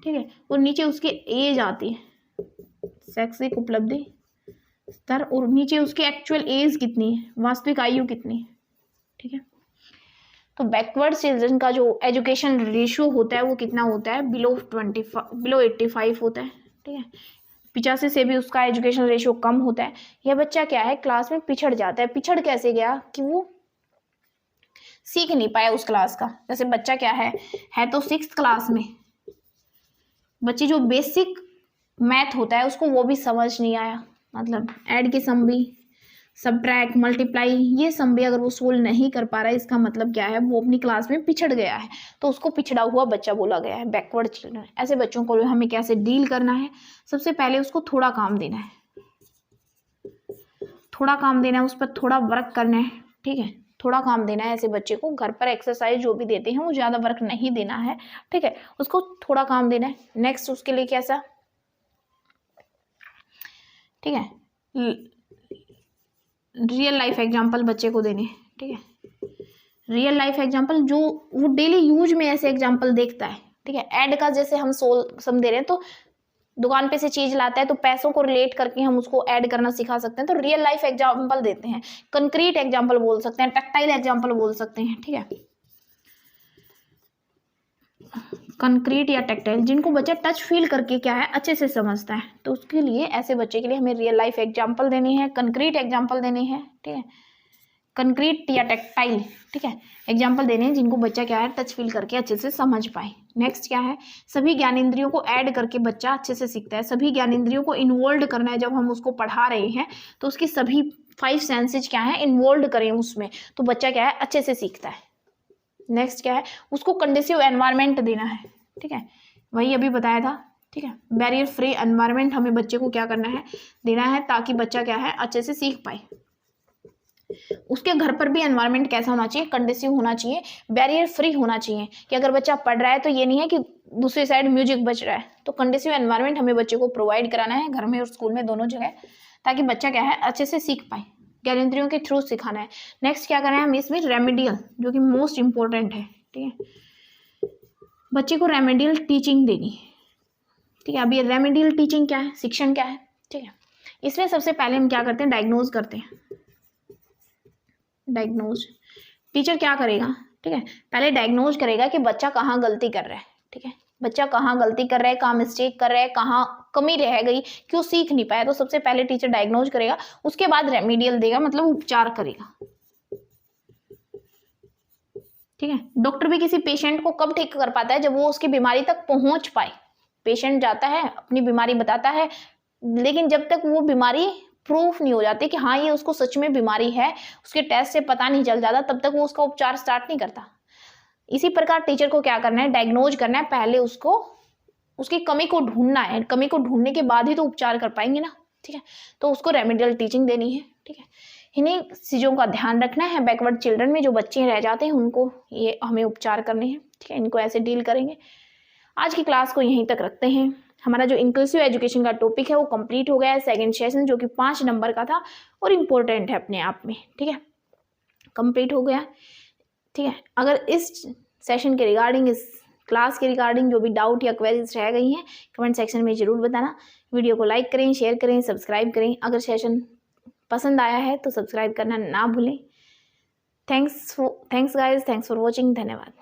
ठीक है, और नीचे उसकी एज आती है, शैक्षिक उपलब्धि स्तर, और नीचे उसकी एक्चुअल एज कितनी है, वास्तविक आयु कितनी है, ठीक है। तो बैकवर्ड चिल्ड्रन का जो एजुकेशन रेशियो होता है वो कितना होता है, बिलो 85 होता है, ठीक है, 85 से भी उसका एजुकेशन रेशियो कम होता है। यह बच्चा क्या है क्लास में पिछड़ जाता है। पिछड़ कैसे गया, कि वो सीख नहीं पाया उस क्लास का। जैसे बच्चा क्या है तो 6th क्लास में, बच्चे जो बेसिक मैथ होता है उसको वो भी समझ नहीं आया, मतलब ऐड की सम भी, सबट्रैक्ट, मल्टीप्लाई, ये सम भी अगर वो सोल्व नहीं कर पा रहा है, इसका मतलब क्या है, वो अपनी क्लास में पिछड़ गया है, तो उसको पिछड़ा हुआ बच्चा बोला गया है, बैकवर्ड चिल्ड्रन। ऐसे बच्चों को हमें कैसे डील करना है, सबसे पहले उसको थोड़ा काम देना है, थोड़ा काम देना है, उस पर थोड़ा वर्क करना है, ठीक है, थोड़ा काम देना है। ऐसे बच्चे को घर पर एक्सरसाइज जो भी देते हैं वो ज़्यादा वर्क नहीं देना है, ठीक है, उसको थोड़ा काम देना है। नेक्स्ट उसके लिए कैसा, ठीक है, रियल लाइफ एग्जाम्पल बच्चे को देने, ठीक है, रियल लाइफ एग्जाम्पल जो वो डेली यूज में ऐसे एग्जाम्पल देखता है, ठीक है। ऐड का जैसे हम सम दे रहे हैं, तो दुकान पे से चीज लाता है तो पैसों को रिलेट करके हम उसको ऐड करना सिखा सकते हैं, तो रियल लाइफ एग्जाम्पल देते हैं, कंक्रीट एग्जाम्पल बोल सकते हैं, टैक्टाइल एग्जाम्पल बोल सकते हैं, ठीक है, कंक्रीट या टैक्टाइल, जिनको बच्चा टच फील करके क्या है अच्छे से समझता है, तो उसके लिए ऐसे बच्चे के लिए हमें रियल लाइफ एग्जाम्पल देने हैं, कंक्रीट एग्जाम्पल देने हैं, ठीक है, कंक्रीट या टैक्टाइल, ठीक है, एग्जाम्पल देने हैं जिनको बच्चा क्या है टच फील करके अच्छे से समझ पाए। नेक्स्ट क्या है, सभी ज्ञानेंद्रियों को ऐड करके बच्चा अच्छे से सीखता है। सभी ज्ञानेंद्रियों को इन्वॉल्व करना है, जब हम उसको पढ़ा रहे हैं तो उसकी सभी 5 सेंसेज क्या है इन्वॉल्व करें उसमें, तो बच्चा क्या है अच्छे से सीखता है। नेक्स्ट क्या है, उसको कंडीसिव एनवायरनमेंट देना है, ठीक है, वही अभी बताया था, ठीक है, बैरियर फ्री एनवायरनमेंट हमें बच्चे को क्या करना है, देना है, ताकि बच्चा क्या है अच्छे से सीख पाए। उसके घर पर भी एनवायरनमेंट कैसा होना चाहिए, कंडीसिव होना चाहिए, बैरियर फ्री होना चाहिए, कि अगर बच्चा पढ़ रहा है तो ये नहीं है कि दूसरी साइड म्यूजिक बज रहा है, तो कंडीसिव एनवायरनमेंट हमें बच्चे को प्रोवाइड कराना है, घर में और स्कूल में दोनों जगह, ताकि बच्चा क्या है अच्छे से सीख पाए, ज्ञानेंद्रियों के थ्रू सिखाना है। नेक्स्ट क्या करना है हमें इसमें, रेमेडियल, जो कि मोस्ट इंपॉर्टेंट है, ठीक है, बच्चे को रेमेडियल टीचिंग देनी है, ठीक है। अब ये रेमेडियल टीचिंग क्या है, शिक्षण क्या है, ठीक है, इसमें सबसे पहले हम क्या करते हैं, डायग्नोज करते हैं, डायग्नोज, टीचर क्या करेगा, ठीक है, पहले डायग्नोज करेगा कि बच्चा कहाँ गलती कर रहा है, ठीक है, बच्चा कहाँ गलती कर रहा है, कहाँ मिस्टेक कर रहा है, कहाँ कमी रह गई, क्यों सीख नहीं पाया, तो सबसे पहले टीचर डायग्नोज करेगा, उसके बाद रेमेडियल देगा, मतलब उपचार करेगा, ठीक है। डॉक्टर भी किसी पेशेंट को कब ठीक कर पाता है, जब वो उसकी बीमारी तक पहुंच पाए। पेशेंट जाता है अपनी बीमारी बताता है, लेकिन जब तक वो बीमारी प्रूफ नहीं हो जाती कि हाँ ये उसको सच में बीमारी है, उसके टेस्ट से पता नहीं चल जाता, तब तक वो उसका उपचार स्टार्ट नहीं करता। इसी प्रकार टीचर को क्या करना है, डायग्नोज करना है, पहले उसको उसकी कमी को ढूंढना है, कमी को ढूंढने के बाद ही तो उपचार कर पाएंगे ना, ठीक है। तो उसको रेमेडियल टीचिंग देनी है, ठीक है। इन्हीं चीज़ों का ध्यान रखना है। बैकवर्ड चिल्ड्रन में जो बच्चे रह जाते हैं उनको ये हमें उपचार करने हैं, ठीक है। इनको ऐसे डील करेंगे। आज की क्लास को यहीं तक रखते हैं। हमारा जो इंक्लूसिव एजुकेशन का टॉपिक है वो कंप्लीट हो गया है, सेकंड सेशन, जो कि 5 नंबर का था और इम्पोर्टेंट है अपने आप में, ठीक है, कंप्लीट हो गया, ठीक है। अगर इस सेशन के रिगार्डिंग, इस क्लास के रिगार्डिंग जो भी डाउट या क्वेरीज रह गई हैं, कमेंट सेक्शन में ज़रूर बताना। वीडियो को लाइक करें, शेयर करें, सब्सक्राइब करें। अगर सेशन पसंद आया है तो सब्सक्राइब करना ना भूलें। Thanks guys, thanks for watching. धन्यवाद।